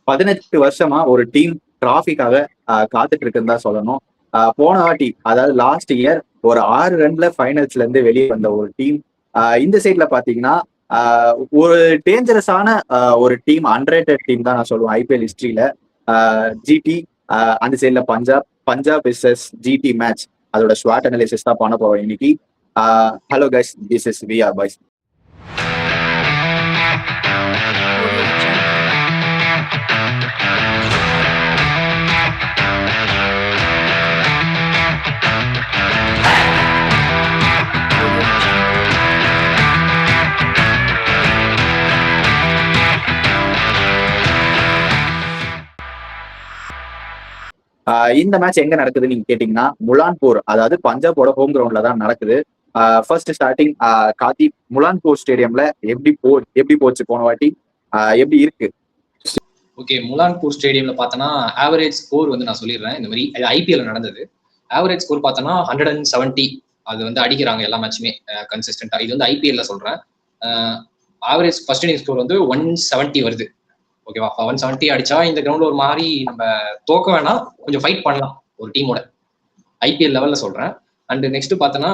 18 வருஷமா ஒரு டீம் டிராஃபிக்காக காத்துட்டு இருக்குன்னு தான் சொல்லணும். போன வாட்டி அதாவது லாஸ்ட் இயர் ஒரு 6 ரன்ல ஃபைனல்ஸ்ல இருந்து வெளியே வந்த ஒரு டீம். இந்த சைட்ல பாத்தீங்கன்னா ஒரு டேஞ்சரஸான ஒரு டீம், அண்டர்ரேட்டட் டீம் தான் நான் சொல்லுவேன் ஐபிஎல் ஹிஸ்டரியில. ஜிடி, அந்த சைட்ல பஞ்சாப் விசஸ் ஜிடி மேட்ச், அதோட ஸ்வாட் அனாலிசிஸ் தான் பண்ண போறோம் இன்னைக்கு. Hello guys, this is we are boys. இந்த மேட்ச் எங்க நடக்குதுன்னு நீங்க கேட்டீங்கன்னா முலான்பூர், அதாவது பஞ்சாபோட ஹோம் கிரவுண்ட்ல தான் நடக்குது. ஃபர்ஸ்ட் ஸ்டார்டிங் கார்த்தி, முலான்பூர் ஸ்டேடியம்ல எப்படி போச்சு போன வாட்டி, எப்படி இருக்கு? ஓகே, முலான்பூர் ஸ்டேடியம்ல பார்த்தோன்னா ஆவரேஜ் ஸ்கோர் வந்து நான் சொல்லிடுறேன். இந்த மாதிரி ஐபிஎல் நடந்தது. ஆவரேஜ் ஸ்கோர் பார்த்தோன்னா 170. அது வந்து அடிக்கிறாங்க எல்லா மேட்சுமே கன்சிஸ்டன்டா. இது வந்து ஐபிஎல்ல சொல்றேன். ஆவரேஜ் ஃபர்ஸ்ட் இன்னிங் ஸ்கோர் வந்து 170 வருது. ஓகேவா? 170 அடிச்சா இந்த கிரவுண்ட்ல ஒரு மாதிரி நம்ம தோக்க வேணாம், கொஞ்சம் ஃபைட் பண்ணலாம் ஒரு டீமோட. ஐபிஎல் லெவல்ல சொல்றேன். அண்ட் நெக்ஸ்ட் பார்த்தோன்னா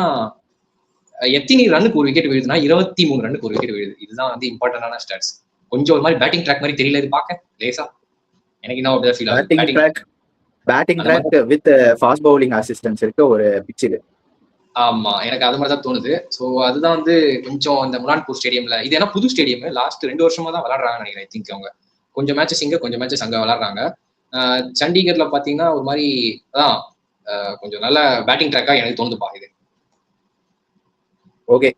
எத்தனை ரன்னுக்கு ஒரு விக்கெட் விழுதுன்னா 23 ரன்னுக்கு ஒரு விக்கெட் விழுது. இதுதான் வந்து இம்பார்ட்டன்டான ஸ்டாட்ஸ். கொஞ்சம் ஒரு மாதிரி பேட்டிங் ட்ராக் மாதிரி தெரியல இது பார்க்க லேசா. எனக்கு என்ன அப்படிதான் ஃபீல் ஆகுது. Batting track with fast bowling assistance இருக்க ஒரு பிட்ச் இது. ஆமா, எனக்கு அது மாதிரி தான் தோணுது. ஸோ அதுதான் வந்து கொஞ்சம் இந்த முலான்பூர் ஸ்டேடியம்ல, இது ஏன்னா புது ஸ்டேடியம், லாஸ்ட் 2 வருஷமா தான் விளையாடுறாங்கன்னு நினைக்கிறேன். ஐ திங்க் அவங்க கொஞ்சம் மேட்சஸ் இங்க கொஞ்சம் மேட்சஸ் அங்க விளையாடுறாங்க. சண்டிகர்ல பாத்தீங்கன்னா ஒரு மாதிரி அதான் கொஞ்சம் நல்ல பேட்டிங் ட்ராக்கா எனக்கு தோணுதுப்பா இது. ஓகே,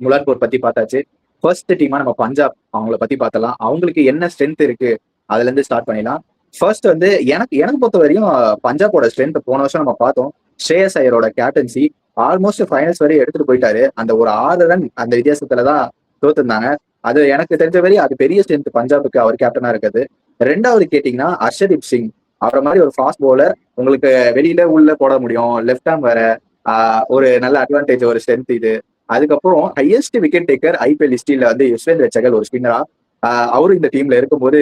முலான்பூர் பத்தி பார்த்தாச்சு. ஃபர்ஸ்ட் டீமா நம்ம பஞ்சாப், அவங்கள பத்தி பார்த்தலாம். அவங்களுக்கு என்ன ஸ்ட்ரென்த் இருக்கு அதுல இருந்து ஸ்டார்ட் பண்ணிடலாம். ஃபர்ஸ்ட் வந்து எனக்கு பொறுத்த வரையும் பஞ்சாபோட ஸ்ட்ரென்த் போன வருஷம் நம்ம பார்த்தோம். ஸ்ரேயஸ் ஐயரோட கேப்டன்சி ஆல்மோஸ்ட் ஃபைனல்ஸ் வரையும் எடுத்துட்டு போயிட்டாரு. அந்த ஒரு 6 ரன் அந்த வித்தியாசத்துலதான் தோத்துருந்தாங்க. அது எனக்கு தெரிஞ்ச வரை அது பெரிய ஸ்ட்ரென்த் பஞ்சாபுக்கு, அவர் கேப்டனா இருக்குது. ரெண்டாவது கேட்டீங்கன்னா ஹர்ஷதீப் சிங், அவரை மாதிரி ஒரு ஃபாஸ்ட் பவுலர் உங்களுக்கு வெளியில உள்ள போட முடியும், லெஃப்ட் ஹேம் வேற, ஒரு நல்ல அட்வான்டேஜ், ஒரு ஸ்ட்ரென்த் இது. அதுக்கப்புறம் ஹையஸ்ட் விக்கெட் டேக்கர் ஐபிஎல் ஹிஸ்டரியில வந்து யுஸ்வேந்திர சகல் ஒரு ஸ்பின்னரா, அவரும் இந்த டீம்ல இருக்கும்போது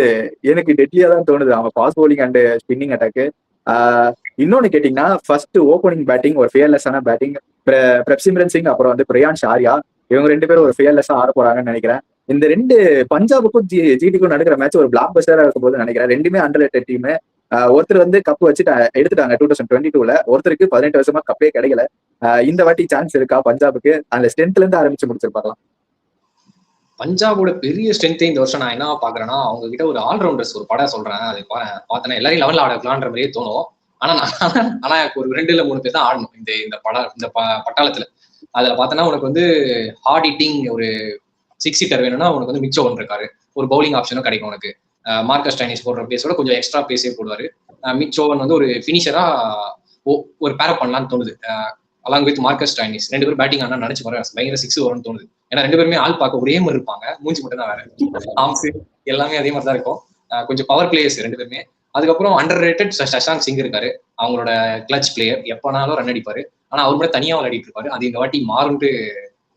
எனக்கு டெட்லியா தான் தோணுது அவங்க fast bowling and spinning attack. இன்னொன்னு கேட்டீங்கன்னா ஃபர்ஸ்ட் ஓப்பனிங் பேட்டிங் ஒரு ஃபியர்லெஸ்ஸான பேட்டிங். பிரப்சிம்ரன் சிங் அப்புறம் வந்து பிரியான்ஷ் ஆர்யா, இவங்க 2 பேரும் ஒரு ஃபியர்லெஸ்ஸா ஆட போறாங்கன்னு நினைக்கிறேன். இந்த 2 பஞ்சாபுக்கும் ஜிடிக்கும் நடக்கிற மேட்ச் ஒரு பிளாக் பஸ்டரா இருக்கும் போது நினைக்கிறேன். 2மே அண்டர்ரேட்டட் டீம். ஒருத்தர் வந்து கப் வச்சு எடுத்துட்டாங்க 2022ல, ஒருத்தருக்கு 18 வருஷமா கப்பே கிடைக்கல. இந்த வாட்டி சான்ஸ் இருக்கா பஞ்சாபுக்கு? அந்த ஸ்ட்ரென்த்ல இருந்து ஆரம்பிச்சு முடிச்சிருப்பாங்க. பஞ்சாபோட பெரிய ஸ்ட்ரென்த்தே இந்த வருஷம் நான் என்ன பாக்குறேன்னா, அவங்க கிட்ட ஒரு ஆல்ரவுண்டர்ஸ் ஒரு படம் சொல்றேன். அது பார்த்தேன்னா எல்லாரையும் லெவல்ல ஆடலான்ற மாதிரியே தோணும். ஆனா ஒரு 2 இல்ல 3 பேர் தான் ஆடணும் இந்த பட்டாளத்துல. அதுல பார்த்தோன்னா உனக்கு வந்து ஹார்ட் ஹிட்டிங் ஒரு 6 ஹிட்டர் வேணும்னா உனக்கு வந்து மிச்சோவன் இருக்காரு. ஒரு பவுலிங் ஆப்ஷனும் கிடைக்கும் உனக்கு. மார்க்கஸ் ஸ்டைனிஸ் போடுற பேஸோட கொஞ்சம் எக்ஸ்ட்ரா பேஸே போடுவாரு. மிச்சோவன் வந்து ஒரு ஃபினிஷரா ஒரு பேரப் பண்ணலாம்னு தோணுது. அலாங் வித் மார்க்கஸ் ஸ்டைனிஸ் 2 பேரும் பேட்டிங் ஆனா நினைச்சு பாரு, பயங்கர 6 வரும்னு தோணுது. ஏன்னா 2 பேருமே ஆள் பார்க்க ஒரே மாதிரி இருப்பாங்க, மூஞ்சி மட்டும் தான் வேற, ஆம்ஸ் எல்லாமே அதே மாதிரி தான் இருக்கும். கொஞ்சம் பவர் பிளேயர்ஸ் 2 பேருமே. அதுக்கப்புறம் அண்டர் ரேட்டட் சஷாங்க் சிங் இருக்காரு, அவங்களோட கிளச் பிளேயர், எப்பனாலும் ரன் அடிப்பாரு. ஆனா அவர் கூட தனியா விளையாடிட்டு இருப்பாரு. அது இந்த வாட்டி மாறும்ட்டு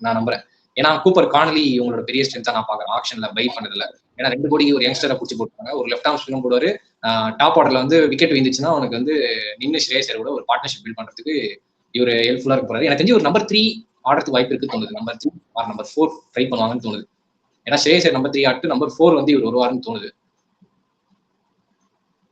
நான் நம்புறேன். ஏன்னா கூப்பர் கானலி இவங்களோட பெரிய ஸ்ட்ரென்த்தா நான் பாக்குறேன் ஆக்ஷன்ல பை பண்ணதுல. ஏன்னா 2 கோடிக்கு ஒரு யங்ஸ்டரை பிடிச்சி போட்டுருக்காங்க. ஒரு லெஃப்ட் ஆர்ம் ஸ்பின்னும் போடுவாரு. டாப் ஆர்டர்ல வந்து விக்கெட் விழுந்துச்சுன்னா அவனுக்கு வந்து நின்று ஸ்ரேயஸ் கூட ஒரு பார்ட்னர்ஷிப் பில்ட் பண்றதுக்கு இவர் ஹெல்ப்ஃபுல்லா இருக்க போறாரு. எனக்கு தெரிஞ்சு ஒரு நம்பர் 3 ஆடுறதுக்கு வாய்ப்பு இருக்கு தோணுது. நம்பர் 3 ஆர் நம்பர் 4 ட்ரை பண்ணுவாங்கன்னு தோணுது. ஏன்னா ஸ்ரேயஸ் நம்பர் 3 ஆட்டு நம்பர் 4 வந்து இவர் வருவாருன்னு தோணுது.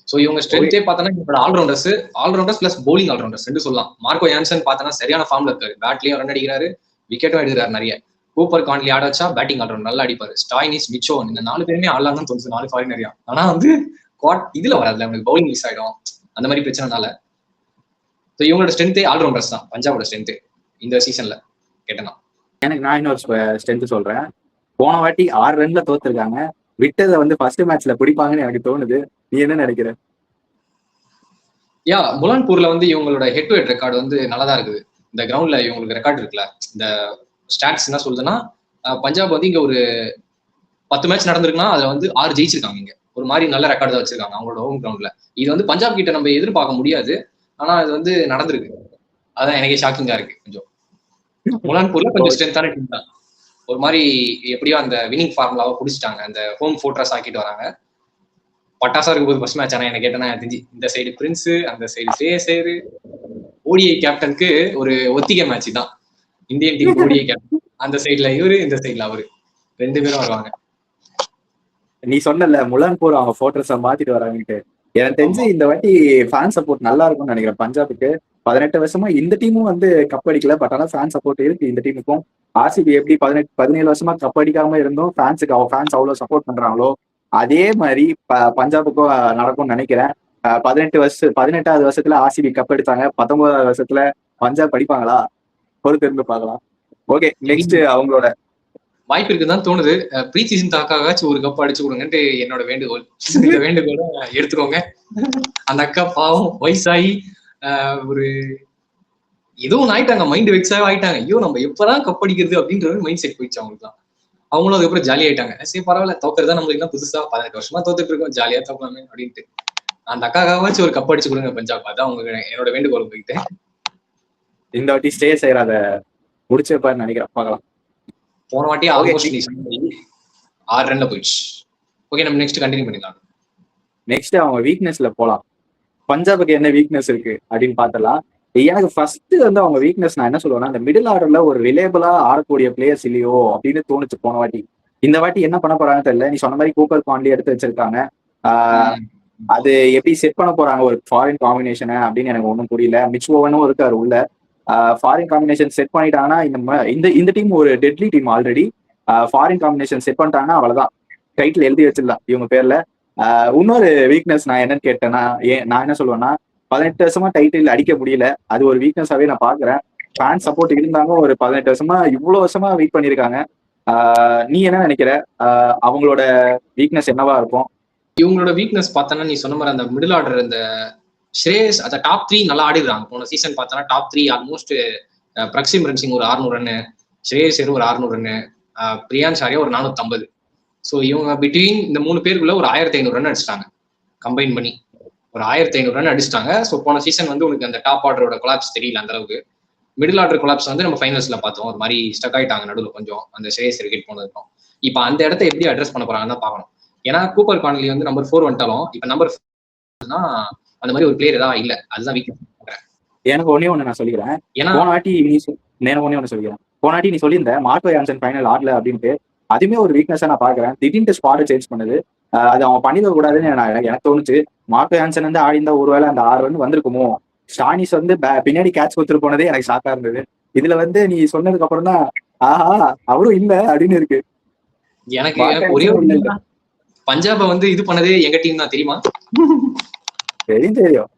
சோ இவங்க ஸ்ட்ரென்த்தே பார்த்தோன்னா இவங்களோட ஆல்ரவுண்டர்ஸ் பிளஸ் பவுலிங் ஆல்ரவுண்டர்ஸ் 2 சொல்லலாம். மார்க்கோ யான்சன் பார்த்தோன்னா சரியான ஃபார்ம்ல இருக்காரு. பேட்லயும் ரன் அடிக்கிறாரு, விக்கெட்டும் எடுக்கிறாரு நிறைய. கூப்பர் கான்லி ஆட வச்சா பேட்டிங் ஆல்ரவுண்டர் நல்லா அடிப்பாரு. ஸ்டாய்னிஸ், மிச்சோவன் இந்த 4 பேருமே ஆடலாம்னு தோணுது. 4 ஃபாரினரியா. ஆனா வந்து இதுல வராதுல, அவனுக்கு பவுலிங் மிஸ் ஆயிடும் அந்த மாதிரி பிரச்சனைனால. ஸோ இவங்களோட ஸ்ட்ரென்த்தே ஆல்ரவுண்டர்ஸ் தான் பஞ்சாபோட ஸ்ட்ரென்த் இந்த சீசன்ல கேட்டேன்னா. எனக்கு நான் இன்னொரு ஸ்ட்ரென்த் சொல்றேன். போன வாட்டி 6 ரன்ல தோத்துருக்காங்க. விட்டதை வந்து ஃபர்ஸ்ட் மேட்ச்ல பிடிப்பாங்கன்னு எனக்கு தோணுது. நீ என்ன நினைக்கிற? முலான்பூர்ல வந்து இவங்களோட ஹெட் டு ஹெட் ரெக்கார்டு வந்து நல்லதா இருக்குது. இந்த கிரவுண்ட்ல இவங்களுக்கு ரெக்கார்டு இருக்குல்ல, இந்த ஸ்டாட்ஸ் என்ன சொல்லுதுன்னா பஞ்சாப் வந்து இங்க ஒரு 10 மேட்ச் நடந்திருக்குன்னா அதுல வந்து 6 ஜெயிச்சிருக்காங்க. இங்க ஒரு மாதிரி நல்ல ரெக்கார்டு தான் வச்சிருக்காங்க அவங்களோட ஹோம் கிரவுண்ட்ல. இது வந்து பஞ்சாப் கிட்ட நம்ம எதிர்பார்க்க முடியாது, ஆனா இது வந்து நடந்திருக்கு. அதான் எனக்கே ஷாக்கிங்கா இருக்கு. கொஞ்சம் முலான்பூர்ல கொஞ்சம் ஸ்ட்ரென்த்தான டீம் தான். ஒரு மாதிரி எப்படியோ அந்த வினிங் ஃபார்முலாவை பிடிச்சிட்டாங்க, அந்த ஹோம் ஃபோர்ட்ரஸ் ஆக்கிட்டு வராங்க. பட்டாசா இருக்கும் போது ஃபர்ஸ்ட் மேட்ச். ஆனா எனக்கு கேட்டேன்னா தெரிஞ்சு இந்த சைடு பிரின்ஸ், அந்த சைடு சேசேரு. ஓடிஐ கேப்டனுக்கு ஒரு ஒத்திகை மேட்ச் தான். இந்தியன் டீம் ஓடிஐ கேப்டன் அந்த சைடுல இவரு, இந்த சைடுல அவரு 2 பேரும் வருவாங்க. நீ சொன்னல முலான்பூர் அவங்க போட்டோஸ மாத்திட்டு வராங்கன்ட்டு. எனக்கு தெரிஞ்சு இந்த வாட்டி ஃபேன் சப்போர்ட் நல்லா இருக்கும்னு நினைக்கிறேன் பஞ்சாபுக்கு. 18 வருஷமா இந்த டீமும் வந்து கப் அடிக்கல. பட் ஆனா ஃபேன் சப்போர்ட் இருக்கு இந்த டீமுக்கும். ஆர்சிபி எப்படி 17 வருஷமா கப் அடிக்காம இருந்தும் ஃபேன்ஸ் அவ்வளவு சப்போர்ட் பண்றாங்களோ அதே மாதிரி பஞ்சாபுக்கும் நடக்கும்னு நினைக்கிறேன். 18வது வருஷத்துல ஆர்சிபி கப் அடிச்சாங்க. 19வது வருஷத்துல பஞ்சாப் அடிப்பாங்களா? பொறுத்து இருந்து பார்க்கலாம். ஓகே, நெக்ஸ்ட் அவங்களோட வாய்ப்பு இருக்குதான் தோணுது. ப்ரீ சீசன் தாக்காச்சும் ஒரு கப் அடிச்சு கொடுங்கன்ட்டு என்னோட வேண்டுகோள். இந்த வேண்டுகோளை எடுத்துக்கோங்க. அந்த அக்கா பாவம் வயசாகி ஒரு ஏதோ ஒன்று ஆயிட்டாங்க, மைண்ட் வெக்ஸாவே ஆயிட்டாங்க. ஐயோ நம்ம எப்பதான் கப் அடிக்கிறது அப்படின்ற மைண்ட் செட் போயிடுச்சு அவங்களுக்கு தான். அவங்களும் அதுக்கப்புறம் ஜாலியா ஆயிட்டாங்க. சரி பரவாயில்ல, தோக்கறதா நம்மளுக்கு தான் புதுசா 18 வருஷமா தோத்துட்டு இருக்கோம், ஜாலியா தோக்கலாமே அப்படின்ட்டு. அந்த அக்காவாச்சும் ஒரு கப் அடிச்சு கொடுங்க பஞ்சாப். அதான் அவங்க என்னோட வேண்டுகோள் போயிட்டு. இந்த வாட்டி ஸ்டே செய்யறத முடிச்சிருப்பாருன்னு நினைக்கிறேன், பார்க்கலாம். போன வாட்டி ஆல்மோஸ்ட் 6 ரன்ல போயிடுச்சு. ஓகே, நம்ம நெக்ஸ்ட் கண்டினியூ பண்ணிடலாம். நெக்ஸ்ட் அவங்க வீக்னஸ்ல போலாம். பஞ்சாபுக்கு என்ன வீக்னஸ் இருக்கு அப்படின்னு பார்த்தலாம். எனக்கு ஃபர்ஸ்ட் வந்து அவங்க வீக்னஸ் நான் என்ன சொல்லுவேன்னா, இந்த மிடில் ஆர்டர்ல ஒரு ரிலேபிளா ஆடக்கூடிய பிளேயர்ஸ் இல்லையோ அப்படின்னு தோணுச்சு போன வாட்டி. இந்த வாட்டி என்ன பண்ண போறாங்கன்னு தெரியல. நீ சொன்ன மாதிரி கூப்பர் கான்லி எடுத்து வச்சிருக்காங்க. அது எப்படி செட் பண்ண போறாங்க ஒரு ஃபாரின் காம்பினேஷனை அப்படின்னு எனக்கு ஒன்றும் புரியல. மிச் ஓவனும் இருக்காரு உள்ள. ஃபாரின் காம்பினேஷன் செட் பண்ணிட்டாங்கன்னா இந்த டீம் ஒரு deadly team already. Foreign combination set பண்ணிட்டாங்கன்னா அவ்வளவுதான், டைட்டில் எழுதி வச்சிடலாம் இவங்க பேர்ல. இன்னொரு வீக்னஸ் நான் என்னன்னு கேட்டேன்னா, நான் என்ன சொல்லுவேன்னா, 18 வருஷமா டைட்டில் அடிக்க முடியல, அது ஒரு வீக்னஸாவே நான் பாக்குறேன். ஃபேன் சப்போர்ட் இருந்தாங்க, ஒரு 18 வருஷமா இவ்வளவு வருஷமா வெயிட் பண்ணிருக்காங்க. நீ என்ன நினைக்கிற? அவங்களோட வீக்னஸ் என்னவா இருக்கும்? இவங்களோட வீக்னஸ் பார்த்தோன்னா நீ சொன்ன மாதிரி அந்த மிடில் ஆர்டர், இந்த ஸ்ரேயஸ் அந்த டாப் 3 நல்லா ஆடிடுறாங்க. போன சீசன் பார்த்தோன்னா டாப் 3 ஆல்மோஸ்ட் பிரக்சிம் சிங் ஒரு 600 ரன்னு, ஸ்ரேயஸ் ஒரு 600 ரன்னு, பிரியான் ஷாரியா ஒரு 450. ஸோ இவங்க பிட்வீன் இந்த 3 பேருக்குள்ள ஒரு 1500 ரன் அடிச்சிட்டாங்க. கம்பைன் பண்ணி ஒரு 1500 ரன் அடிச்சிட்டாங்க. ஸோ போன சீசன் வந்து உனக்கு அந்த டாப் ஆர்டரோட கொலாப்ஸ் தெரியல அந்த அளவுக்கு. மிடில் ஆர்டர் கொலாப்ஸ் வந்து நம்ம ஃபைனல்ஸ்ல பார்த்தோம், ஒரு மாதிரி ஸ்டக் ஆயிட்டாங்க நடுவில் கொஞ்சம் அந்த ஸ்ரேயஸ் விக்கெட் போனதுக்கும். இப்போ அந்த இடத்த எப்படி அட்ரஸ் பண்ண போறாங்கன்னு பார்க்கணும். ஏன்னா கூப்பர் கான்லி வந்து நம்பர் 4 வந்துட்டாலும் இப்போ நம்பர் 4 அந்த மாதிரி ஒரு பிளேயர் தான் இல்லை. அதுதான் வீக்னஸ். எனக்கு ஒண்ணு நான் சொல்லிக்கிறேன். போன வாட்டி நீ சொல்லியிருந்த மார்க்கோ யான்சன் ஃபைனல் ஆடல அப்படின்ட்டு, அதுவுமே ஒரு வீக்னஸா நான் பாக்குறேன். திடீர்னு ஸ்பாட் சேஞ்ச் பண்ணுது, அது அவங்க பண்ணிட கூடாதுன்னு எனக்கு தோணுச்சு. மார்க்கோ யான்சன் வந்து ஆடி இருந்தா ஒருவேளை அந்த 6 ரன் வந்திருக்குமோ. ஸ்டானிஸ் வந்து பின்னாடி கேட்ச் கொடுத்துட்டு போனதே எனக்கு ஷாக்கா இருந்தது. இதுல வந்து நீ சொன்னதுக்கு அப்புறம் தான் ஆஹா அவரும் இல்ல அப்படின்னு இருக்கு. எனக்கு ஒரே பஞ்சாபை வந்து இது பண்ணதே எங்க டீம் தான், தெரியுமா? தெரியும்.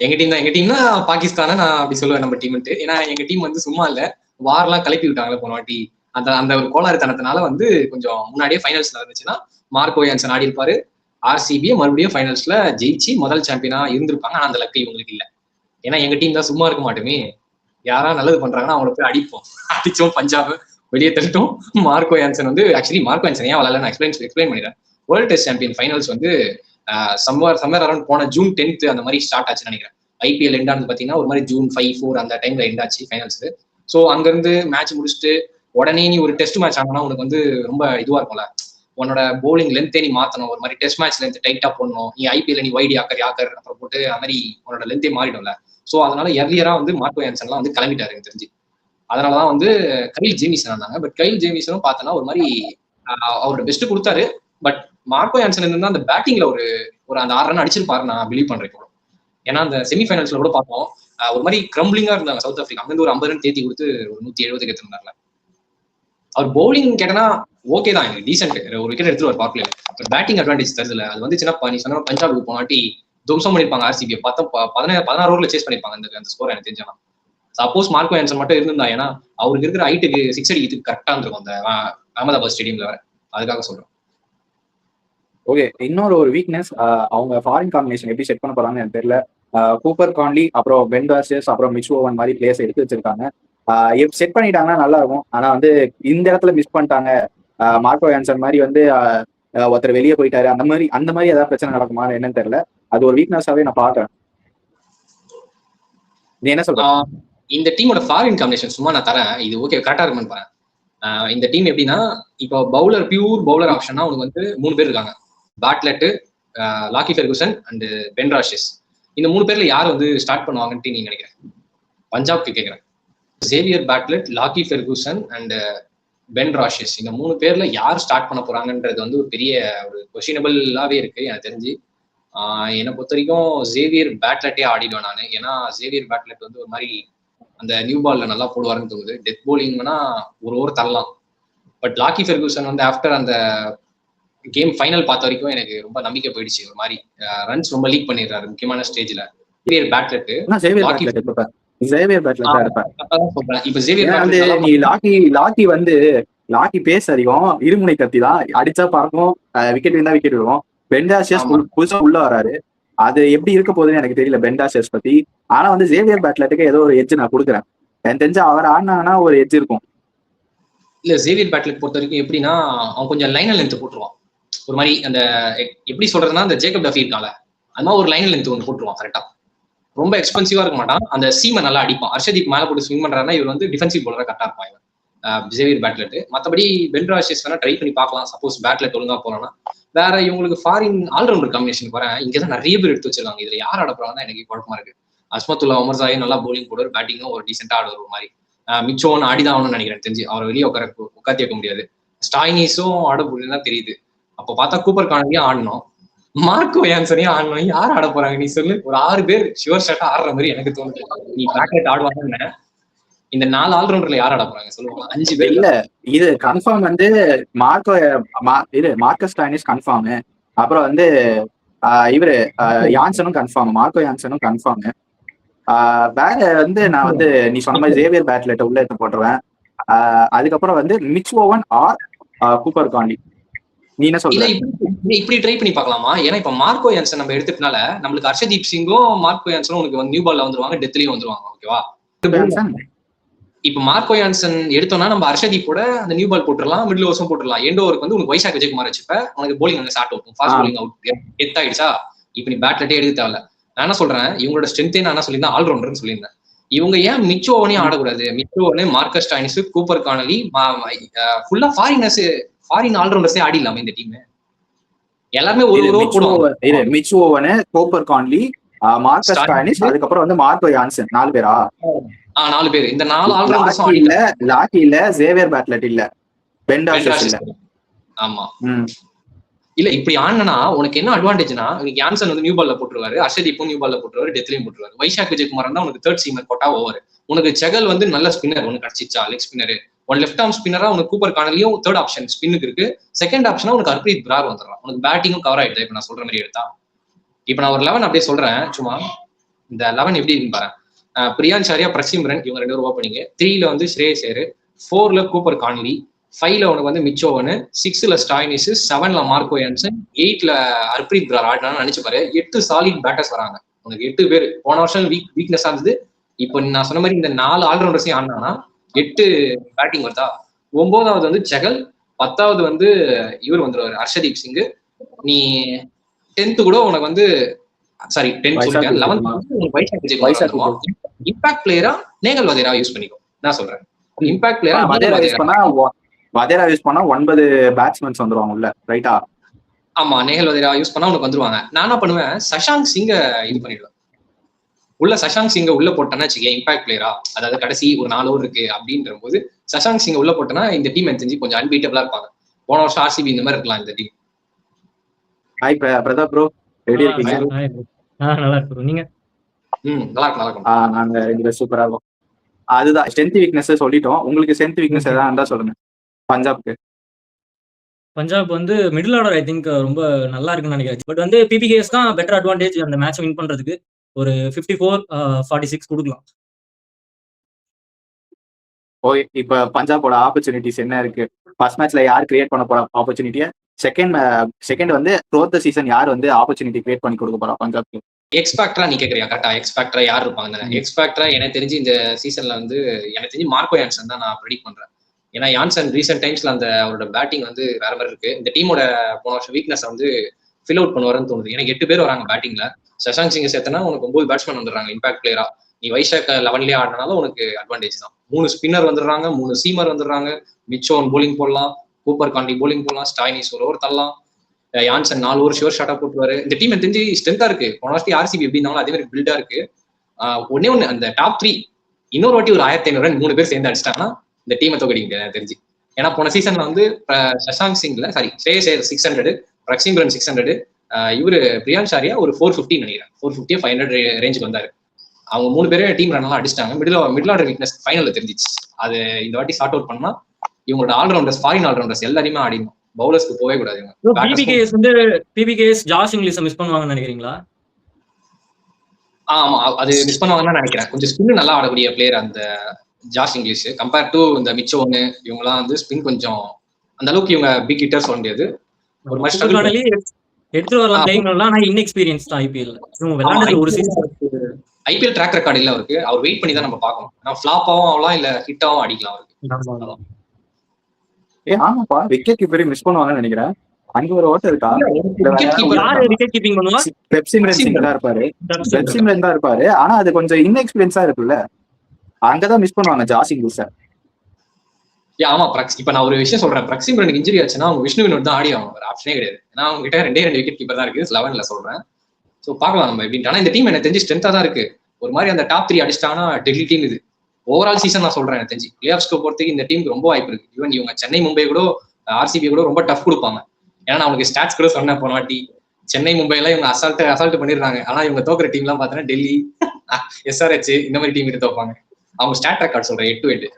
எங்க டீம் தான் பாகிஸ்தான நான் அப்படி சொல்லுவேன் நம்ம டீம்ட்டு. ஏன்னா எங்க டீம் வந்து சும்மா இல்ல, வார்லாம் கிளப்பி விட்டாங்களே போன வாட்டி. அந்த ஒரு கோளாறுத்தனத்தினால வந்து கொஞ்சம் முன்னாடியே ஃபைனல்ஸ்ல இருந்துச்சுன்னா மார்க்கோ யான்சன் ஆடி இருப்பாரு. ஆர்சிபியை மறுபடியும் ஃபைனல்ஸ்ல ஜெயிச்சு முதல் சாம்பியனா இருந்திருப்பாங்க. ஆனா அந்த லக்கு இவங்களுக்கு இல்லை. ஏன்னா எங்க டீம் தான் சும்மா இருக்க மாட்டோமே, யாரா நல்லது பண்றாங்கன்னா அவங்களை போய் அடிப்போம். அடிச்சோம் பஞ்சாப் வெளியே தள்ளிட்டோம். மார்க்கோ யான்சன் வந்து ஆக்சுவலி மார்க்கோ யான்சன் ஏன் வரல நான் எக்ஸ்பிளைன் பண்ணிடுறேன். வேர்ல்ட் டெஸ்ட் சாம்பியன் ஃபைனல்ஸ் வந்து சம்மர் அரௌண்ட் போன June 10th அந்த மாதிரி ஸ்டார்ட் ஆச்சுன்னு நினைக்கிறேன். ஐபிஎல் எண்ட் ஆனது பாத்தீங்கன்னா ஒரு மாதிரி June 5, 4 அந்த டைம்ல எண்ட் ஆச்சு ஃபைனல்ஸ். ஸோ அங்கிருந்து மேட்ச் முடிச்சுட்டு உடனே நீ ஒரு டெஸ்ட் மேட்ச் ஆனா உனக்கு வந்து ரொம்ப இதுவா இருக்கும்ல, உன்னோட போலிங் லென்த்தே நீ மாத்தணும், ஒரு மாதிரி டெஸ்ட் மேட்ச் லென்த் டைட்டா போடணும். நீ ஐபிஎல் நீ வைடி யாக்கர் அப்புறம் போட்டு அது மாதிரி உன்னோட லென்த்தே மாறிடும்ல. ஸோ அதனால எர்லியரா வந்து மார்க்கோ யான்சன்லாம் வந்து கிளம்பிட்டாரு எனக்கு தெரிஞ்சு. அதனாலதான் வந்து கைல் ஜேமிசன் இருந்தாங்க. பட் கைல் ஜேமிசனும் பார்த்தோன்னா ஒரு மாதிரி அவரோட பெஸ்ட் கொடுத்தாரு. பட் மார்க்கோ யான்சன் இருந்தா அந்த பேட்டிங்ல ஒரு அந்த 6 ரன் அடிச்சிருப்பாரு நான் பிலீவ் பண்றேன். ஏன்னா அந்த செமிஃபைனல்ஸ்ல கூட பார்த்தோம், ஒரு மாதிரி கிரம்பிளிங்கா இருந்தாங்க சவுத் ஆப்பிரிக்கா. அங்கிருந்து ஒரு 50 ரன் தேத்தி கொடுத்து ஒரு 170 எடுத்திருந்தாருல. அவர் பவுலிங் கேட்டனா ஓகே தான், எனக்கு டீசென்ட், ஒரு விக்கெட் எடுத்துருவார் பவர் பிளேல. பேட்டிங் அட்வான்டேஜ் தருதுல, அது வந்துச்சுன்னா நீ சொன்ன பஞ்சாபுக்கு போனாட்டி துவம்சம் பண்ணிருப்பாங்க. ஆர்சிபியை 16 ஓவர்ல சேஸ் பண்ணிருப்பாங்க அந்த ஸ்கோர் எனக்கு தெரிஞ்சா. சப்போஸ் மார்க்கோ யான்சன் மட்டும் இருந்திருந்தா, ஏன்னா அவருக்கு இருக்கிற ஹைட்டுக்கு 6 அடிக்கிறதுக்கு கரெக்டா இருந்திருக்கும் அந்த அகமதாபாத் ஸ்டேடியம்ல வர. அதுக்காக சொல்றேன். ஓகே, இன்னொரு வீக்னஸ், அவங்க ஃபாரின் காம்பினேஷன் எப்படி செட் பண்ண போறாங்கன்னு எனக்கு தெரியல. கூப்பர் கான்லி அப்புறம் பென் வார்ஸ்டர்ஸ் அப்புறம் மிச் ஓவன் மாதிரி பிளேயர்ஸ் எடுத்து வச்சிருக்காங்க. செட் பண்ணிட்டாங்கன்னா நல்லா இருக்கும். ஆனா வந்து இந்த இடத்துல மிஸ் பண்ணிட்டாங்க. மார்க்கோ யான்சன் மாதிரி வந்து ஒருத்தர் வெளியே போயிட்டாரு, அந்த மாதிரி ஏதாவது பிரச்சனை நடக்குமா என்னன்னு தெரியல. அது ஒரு வீக்னஸாவே நான் பாக்குறேன். நீ என்ன சொல்ற? இந்த டீமோட ஃபாரின் காம்பினேஷன் சும்மா நான் தரேன், இது ஓகே கரெக்டா இருக்குன்னு பாருங்க. இந்த டீம் எப்படின்னா, இப்போ பியூர் பவுலர் ஆப்ஷனா உனக்கு வந்து 3 பேர் இருக்காங்க. பேட்லெட், Lockie Ferguson and Ben Dwarshuis. இந்த 3 பேர்ல யார் வந்து ஸ்டார்ட் பண்ணுவாங்கன்ட்டு நீங்க நினைக்கிறேன்? பஞ்சாப்க்கு கேட்கிறேன். Xavier Bartlett, Lockie Ferguson and Ben Dwarshuis, இந்த 3 பேர்ல யார் ஸ்டார்ட் பண்ண போறாங்கன்றது வந்து ஒரு பெரிய ஒரு கொஸ்டினபிளாவே இருக்கு எனக்கு தெரிஞ்சு. என்னை பொறுத்த வரைக்கும் சேவியர் பேட்லெட்டே ஆடிடுவேன் நான். ஏன்னா சேவியர் பேட்லெட் வந்து ஒரு மாதிரி அந்த நியூ பால்ல நல்லா போடுவாருன்னு தோணுது. டெத் போலிங்னா ஒரு ஓவர் தரலாம். பட் லாக்கி ஃபெர்குசன் வந்து ஆஃப்டர் அந்த கேம் ஃபைனல் பார்த்த வரைக்கும் எனக்கு ரொம்ப நம்பிக்கை போயிடுச்சு. ஒரு மாதிரி ரன்ஸ் ரொம்ப லீக் பண்ணிடுறாரு முக்கியமான ஸ்டேஜ்ல. சேவியர் பேட்லெட் லாக்கி பேஸ் அதிகம், இருமுனை கத்தி தான், அடிச்சா பறக்கும், விக்கெட் இருந்தா விக்கெட் விடுவோம். பெண்டாஷியஸ் புதுசா உள்ள வராரு, அது எப்படி இருக்க போகுதுன்னு எனக்கு தெரியல பெண்டாஷியஸ் பத்தி. ஆனா வந்து சேவியர் பேட்லெட்டுக்கு ஏதோ ஒரு எட்ஜ் நான் கொடுக்குறேன். எனக்கு தெரிஞ்சு அவர் ஆடினாங்கன்னா ஒரு எட்ஜ் இருக்கும். இல்ல சேவியர் பேட்லெட் பொறுத்த வரைக்கும் எப்படின்னா அவன் கொஞ்சம் லைன் லென்த் போட்டுருவான். ஒரு மாதிரி அந்த எப்படி சொல்றதுன்னா அந்த ஜேக்கப் டஃபி இருக்கான்ல, அது மாதிரி ஒரு லைன் லென்த் ஒன்று போட்டுருவான் கரெக்டா. ரொம்ப எக்ஸ்பென்சிவா இருக்க மாட்டான், அந்த சீமை நல்லா அடிப்பான். ஹர்ஷதீப் மேல போட்டு ஸ்விங் பண்றாருன்னா இவர் வந்து டிஃபென்சிவ் போலரா கரெக்டா இருப்பான் இவன் சேவியர் பேட்லெட். மற்றபடி பென் ராஷஸ் வேணா ட்ரை பண்ணி பார்க்கலாம், சப்போஸ் பேட்லெட் ஒழுங்கா போறோம்னா. வேற இவங்களுக்கு ஃபாரின் ஆல்ரவுண்டர் காம்பினேஷன் வரேன், இங்கதான் நிறைய பேர் எடுத்து வச்சிருக்காங்க. இதுல யார் ஆடப்படுறாங்கன்னா எனக்கு குழப்பமா இருக்கு. அஸ்மத்துல்லா உமர்சாயும் நல்லா போலிங் போடுவார், பேட்டிங்கும் ஒரு டீசென்டா ஆடுவார். ஒரு மாதிரி மிச்சோன்னு ஆடிதான் நினைக்கிறேன் தெரிஞ்சு, அவரை வெளியே உட்காத்தி வைக்க முடியாது. ஸ்டாய்னிஸும் ஆட போடுறதுன்னா தெரியுது. அப்போ பார்த்தா கூப்பர் கானலியும் ஆடணும், மார்க்கோ யான்சனையும் ஆடணும். யார் ஆட போறாங்க நீ சொல்லு? ஒரு 6 பேர் ஷுவர் ஷாட்டா ஆடுற மாதிரி எனக்கு தோணுது. நீ பேட்லெட் ஆடுவாங்கன்னு இந்த 4 ஆல்ரவுண்டர்ல யார் ஆட போறாங்க சொல்லுவாங்க? 5 பேர் இல்ல. இது கன்ஃபார்ம் வந்து மார்க்கஸ் ஸ்டாய்னிஸ் கன்ஃபார்ம். அப்புறம் வந்து இவரு யான்சனும் கன்ஃபார்ம், மார்க்கோ யான்சனும் கன்ஃபார்ம். வேற வந்து நான் வந்து நீ சொன்ன மாதிரி சேவியர் பேட்லெட்டை உள்ள எடுத்து போட்டுருவேன். அதுக்கப்புறம் வந்து Mitch oven R Cooper Connolly. நீ என்ன சொல்ற? இப்படி ட்ரை பண்ணி பார்க்கலாமா? ஏன்னா இப்ப மார்க்கோ யான்சன் நம்ம எடுத்துட்டனால நம்மளுக்கு ஹர்ஷதீப் சிங்கும் மார்க்கோ யான்சனும் உனக்கு வந்து நியூ பால்ல வந்துருவாங்க, டெத்லயும் வந்துருவாங்க. ஓகேவா? இப்ப மார்க்கோ யான்சன் எடுத்தோம்னா நம்ம ஹர்ஷதீப்போட அந்த நியூ பால் போட்டுடலாம், மிடில் ஓவர்ஸும் போட்டுடலாம். எண்ட் ஓவருக்கு வந்து உனக்கு வைசாக் விஜயகுமார் வச்சுப்ப, உனக்கு போலிங் வந்து ஸ்டார்ட் ஆகும், ஃபாஸ்ட் போலிங் அவுட் டெத் ஆயிடுச்சா. இப்ப நீ பேட்லெட்டே எடுக்க தேவையில்ல. நான் என்ன சொல்றேன், இவங்களோட ஸ்ட்ரென்த்தே நான் என்ன சொல்லியிருந்தேன், ஆல்ரவுண்டர்னு சொல்லியிருந்தேன். இவங்க ஏன் மிச் ஓவனையும் ஆடக்கூடாது? மிச் ஓவனே மார்க்கஸ் ஸ்டாய்னிஸ், கூப்பர் கானலி, ஃபுல்லா ஃபாரின் ஆல்ரவுண்டர்ஸே ஆடிடலாமே இந்த டீம். எல்லாருமே ஒரு ஓவர் போடுவாங்க. Mitch Owen, Cooper Connolly, Marcus Stoinis, அதுக்கப்புறம் வந்து மார்க்கோ யான்சன், 4 பேரா? 4 பேர். இந்த 4 ஆல்ரவுண்டர்ஸும் இல்ல, லாக்கி இல்ல, சேவியர் பேட்லெட் இல்ல, பெண்டாஷியஸ் இல்ல. ஆமா இல்ல, இப்படி ஆனா உனக்கு என்ன அட்வான்டேஜ்னா, உனக்கு யான்சன் வந்து நியூ பால்ல போட்டுருவாரு, ஹர்ஷதீப்பும் நியூ பால்ல போட்டுருவாரு, டெத்லயும் போட்டுருவாரு. வைசாக் விஜயகுமார் தான் உனக்கு 3rd சீமர் போட்டா ஓவர். உனக்கு செகல் வந்து நல்ல ஸ்பின்னர் உனக்கு கிடைச்சிச்சா, leg spinner. One left arm ஸ்பின்னரா உனக்கு கூப்பர் கானலியும் 3rd ஆப்ஷன் ஸ்பின்னுக்கு இருக்கு. 2nd ஆப்ஷனா உனக்கு ஹர்ப்ரீத் பிரார் வந்துடலாம். உனக்கு பேட்டிங்கும் கவர் ஆயிடுது. இப்ப நான் சொல்ற மாதிரி எடுத்தா, இப்ப நான் ஒரு 11 அப்படியே சொல்றேன் சும்மா. இந்த 11 எப்படி இருக்கு பாரு. பிரியான் சாரியா, பிரசிம்ரன், இவங்க 2 பேரும் ஓப்பனிங். 3ல வந்து ஸ்ரேயஸ் ஐயர், 4ல கூப்பர் கான்லி, 5ல உனக்கு வந்து மிச் ஓவன், 6ல ஸ்டாய்னிஸ், 7ல மார்க்கோ யான்சன், 8ல ஹர்ப்ரீத் பிரார் ஆடினான்னு நினைச்சு பாரு. 8 சாலிட் பேட்டர்ஸ் வராங்க உனக்கு, 8 பேர். போன வருஷம் வீக்னஸா இருந்தது. இப்போ நான் சொன்ன மாதிரி இந்த 4 ஆல்ரவுண்டர்ஸையும் ஆடினானா 8 பேட்டிங் வருதா. 9வது வந்து செகல், 10வது வந்து இவர் வந்துருவாரு ஹர்ஷதீப் சிங். நீ 10th கூட உனக்கு வந்து சாரி 10th சொல்லிட்டேன், 11th வந்து உனக்கு வைசாக் விஜயகுமார் வந்துருவான். இம்பாக்ட் பிளேயரா நேகல் வதேரா யூஸ் பண்ணிக்கோ. நான் சொல்றேன் இம்பாக்ட் பிளேயரா வதேரா யூஸ் பண்ணா 9 பேட்ஸ்மேன்ஸ் வந்துருவாங்க உள்ள, ரைட்டா? ஆமா, நேகல் வதேரா யூஸ் பண்ணா உனக்கு வந்துருவாங்க. நான் என்ன பண்ணுவேன், சஷாங்க் சிங்க இது பண்ணிடுவேன் உள்ள. சஷாங்க் சிங்க உள்ள போட்டேன்னா வச்சுக்க, இம்பாக்ட் பிளேயரா, அதாவது கடைசி ஒரு 4 ஓவர் இருக்கு அப்படின்ற போது சஷாங்க் சிங்க உள்ள போட்டேன்னா இந்த டீம் எனக்கு தெரிஞ்சு கொஞ்சம் அன்பீட்டபிளா இருப்பாங்க. போன வருஷம் ஆர்சிபி இந்த மாதிரி இருக்கலாம் இந்த team. Hi Brata bro, ready இருக்கீங்க? நல்லா இருக்கு. நீங்க? நல்லா இருக்கும். நாங்க 2 பேரும் சூப்பரா இருக்கும். அதுதான் ஸ்ட்ரென்த் வீக்னஸ் சொல்லிட்டோம். உங்களுக்கு ஸ்ட்ரென்த் வீக்னஸ் எதாவது இருந்தா சொல்லுங்க. பஞ்சாப் வந்து மிடில் ஆர்டர் ஐ திங்க் ரொம்ப நல்லா இருக்குன்னு நினைக்கிறேன். பட் வந்து பிபிகேஎஸ் தான் பெட்டர் அட்வான்டேஜ் அந்த மேட்ச் வின் பண்றதுக்கு. ஒரு 54-46 கொடுக்கலாம். ஓகே, இப்ப பஞ்சாபோட ஆப்பர்ச்சுனிட்டிஸ் என்ன இருக்கு? ஃபர்ஸ்ட் மேட்ச்ல யார் கிரியேட் பண்ண போறா ஆப்பர்ச்சுனிட்டியை? செகண்ட் வந்து த்ரோட் தி சீசன் யார் வந்து ஆப்பர்ச்சுனிட்டி கிரியேட் பண்ணி கொடுக்க போறா பஞ்சாப்க்கு? எக்ஸ்பேக்டரா நீ கேக்குறியா? கரெக்டா, எக்ஸ்பேக்டரா யார் இருப்பாங்க? எக்ஸ்பேக்டரா எனக்கு தெரிஞ்சு இந்த சீசன்ல வந்து எனக்கு தெரிஞ்சு மார்க்கோ யான்சன் தான் நான் ப்ரெடிக்ட் பண்றேன். ஏன்னா யான்சன் ரீசெண்ட் டைம்ஸ்ல அந்த அவரோட பேட்டிங் வந்து வேற மாதிரி இருக்கு. இந்த டீமோட போன வருஷம் வீக்னஸ் வந்து ஃபில் அவுட் பண்ணுவாருன்னு தோணுது. எனக்கு 8 பேர் வராங்க பேட்டிங்ல. சஷாங்க் சிங் சேர்த்தனா உனக்கு 9 பேட்ஸ்மேன் வந்துடுறாங்க இம்பாக்ட் பிளேயரா. நீ வைசாக் 11லயே ஆடினாலும் உனக்கு அட்வான்டேஜ் தான். 3 ஸ்பின்னர் வந்துடுறாங்க, 3 சீமர் வந்துடுறாங்க. மிச்சோன் போலிங் போடலாம், கூப்பர் கான்லி போலிங் போடலாம், ஸ்டாய்னிஸ் ஒரு ஓவர் தரலாம். யான்சன் 4 ஓவர் ஷோர் ஷாட்டா போட்டுருவாரு. இந்த டீம் எனக்கு தெரிஞ்சு ஸ்ட்ரென்த்தா இருக்கு. போன வாட்டி ஆர்சிபி எப்படி இருந்தாலும் அதே மாதிரி பில்டா இருக்கு. ஒன்னே ஒண்ணு அந்த டாப் 3 இன்னொரு வாட்டி ஒரு 1500 ரன் 3 பேர் சேர்ந்து அடிச்சிட்டாங்கன்னா இந்த டீமை தோக்கடிக்க முடியாது எனக்கு தெரிஞ்சு. ஏன்னா போன சீசன்ல வந்து சஷாங்க் சிங்ல ஸ்ரேயஸ் ஐயர் 600, பிரக்சிம்ரன் 600, இவரு பிரியான்ஷ் ஆரியா ஒரு 450 நினைக்கிறேன், 450 500 ரேஞ்சுக்கு வந்தாரு. அவங்க 3 பேரே டீம் ரன்லாம் அடிச்சிட்டாங்க. மிடில் ஆர்டர் வீக்னஸ் ஃபைனல்ல தெரிஞ்சிச்சு. அது இந்த வாட்டி சார்ட் அவுட் பண்ணா இவங்களோட ஆல்ரவுண்டர்ஸ், ஃபாரின் ஆல்ரவுண்டர்ஸ் எல்லாரையுமே ஆடிடும். பவுலர்ஸ்க்கு போவே கூடாது. பிபிகேஎஸ் ஜாஷ் இங்கிலீஷை மிஸ் பண்ணுவாங்கன்னு நினைக்கிறீங்களா? ஆமா, அது மிஸ் பண்ணுவாங்கன்னு நினைக்கிறேன். கொஞ்சம் ஸ்பின் நல்லா ஆடக்கூடிய பிளேயர் அந்த ஜாஷ் இங்கிலீஷ். கம்பேர் டு இந்த மிச்சோன்னு இவங்கலாம் வந்து ஸ்பின் கொஞ்சம் அந்த அளவுக்கு இவங்க பிக் ஹிட்டர் சொல்ல முடியாது. ஒரு மாதிரி ஸ்ட்ரகிள் எடுத்து வரலாம் பிளேயிங்லாம். ஆனா இன்எக்ஸ்பீரியன்ஸ் தான் ஐபிஎல். இவங்க விளையாடுறது ஒரு சீசன். ஐபிஎல் ட்ராக் ரெக்கார்ட் இல்ல அவருக்கு. அவர் வெயிட் பண்ணி தான் நம்ம பார்க்கணும். நான் ஃபிளாப்பாவும் ஆகலாம் இல்ல ஹிட்டாவும் அடிக்கலாம் அவருக்கு. ஆமாப்பா, விக்கெட் கீப்பரையும் மிஸ் பண்ணுவாங்கன்னு நினைக்கிறேன். அங்க ஒரு ஓட்டர் இருக்கா? யாரு விக்கெட் கீப்பிங் பண்ணுவா? பெப்சிம்ரன் சிங் தான் இருப்பாரு. பெப்சிம்ரன் தான் இருப்பாரு. ஆனா அது கொஞ்சம் இன்எக்ஸ்பீரியன்ஸா இருக்குல்ல, அங்கதான் மிஸ் பண்ணுவாங்க ஜாஷ் இங்கிலீஷ். ஆமா, இப்ப நான் ஒரு விஷயம் சொல்றேன். பிரக்சிம்ரனுக்கு இன்ஜுரி ஆச்சுன்னா அவங்க விஷ்ணு வினோத் தான் ஆடி ஆகும். ஒரு ஆப்ஷனே கிடையாது. ஏன்னா அவங்க கிட்ட 2 விக்கெட் கீப்பர் தான் இருக்கு 11ல சொல்றேன். சோ பாக்கலாம் நம்ம எப்படின்னு. ஆனா இந்த டீம் எனக்கு தெரிஞ்சு ஸ்ட்ரென்த்தா தான் இருக்கு. ஒரு மாதிரி அந்த டாப் 3 அடிச்சிட்டாங்கன்னா டெல்லி டீம் இது. ஓவரால் சீசன் நான் சொல்றேன். எனக்கு தெரிஞ்சு பிளே ஆஃப்ஸ்க்கு பொறுத்தவரைக்கும் இந்த டீமுக்கு ரொம்ப வாய்ப்பு இருக்கு. ஈவன் இவங்க சென்னை மும்பை கூட ஆர்சிபி கூட ரொம்ப டஃப் கொடுப்பாங்க. ஏன்னா நான் அவங்களுக்கு ஸ்டாட்ஸ் கூட சொன்னேன் போன வாட்டி. சென்னை மும்பை எல்லாம் இவங்க அசால்ட் பண்ணிடுறாங்க. ஆனா இவங்க தோக்குற டீம் எல்லாம் பாத்தீங்கன்னா டெல்லி, எஸ்ஆர்ஹெச் இந்த மாதிரி டீம் கிட்ட தோப்பாங்க. அவங்க ஸ்டாட் ரெக்கார்ட் சொல்றேன் 8-8.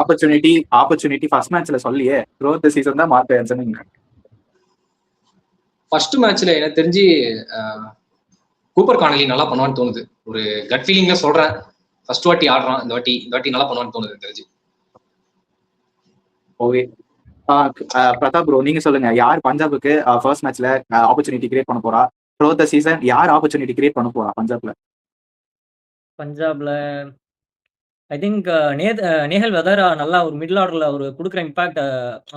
ஆப்பர்ச்சுனிட்டி ஃபர்ஸ்ட் மேட்ச்ல சொல்லியே த்ரூஅவுட் தி சீசன் தான் மார்க் ஆன்சர்ங்க. ஃபர்ஸ்ட் மேட்ச்ல எனக்கு தெரிஞ்சு கூப்பர் கானலி நல்லா பண்ணுவான்னு தோணுது. ஒரு கட் ஃபீலிங்ல சொல்றேன். ஃபர்ஸ்ட் வாட்டி ஆடுறான், இந்த வாட்டி நல்லா பண்ணுவான்னு தோணுது தெரிஞ்சு. ஓகே, பிரதாப் ப்ரோ நீங்க சொல்லுங்க, யார் பஞ்சாபுக்கு ஃபர்ஸ்ட் மேட்ச்ல ஆப்பர்ச்சுனிட்டி கிரியேட் பண்ண போறா? த்ரூஅவுட் தி சீசன் யார் ஆப்பர்ச்சுனிட்டி கிரியேட் பண்ண போறா பஞ்சாப்ல? ஐ திங்க் நேஹல் வெதரா நல்லா ஒரு மிடில் ஆர்டர்ல அவர் கொடுக்குற இம்பாக்ட்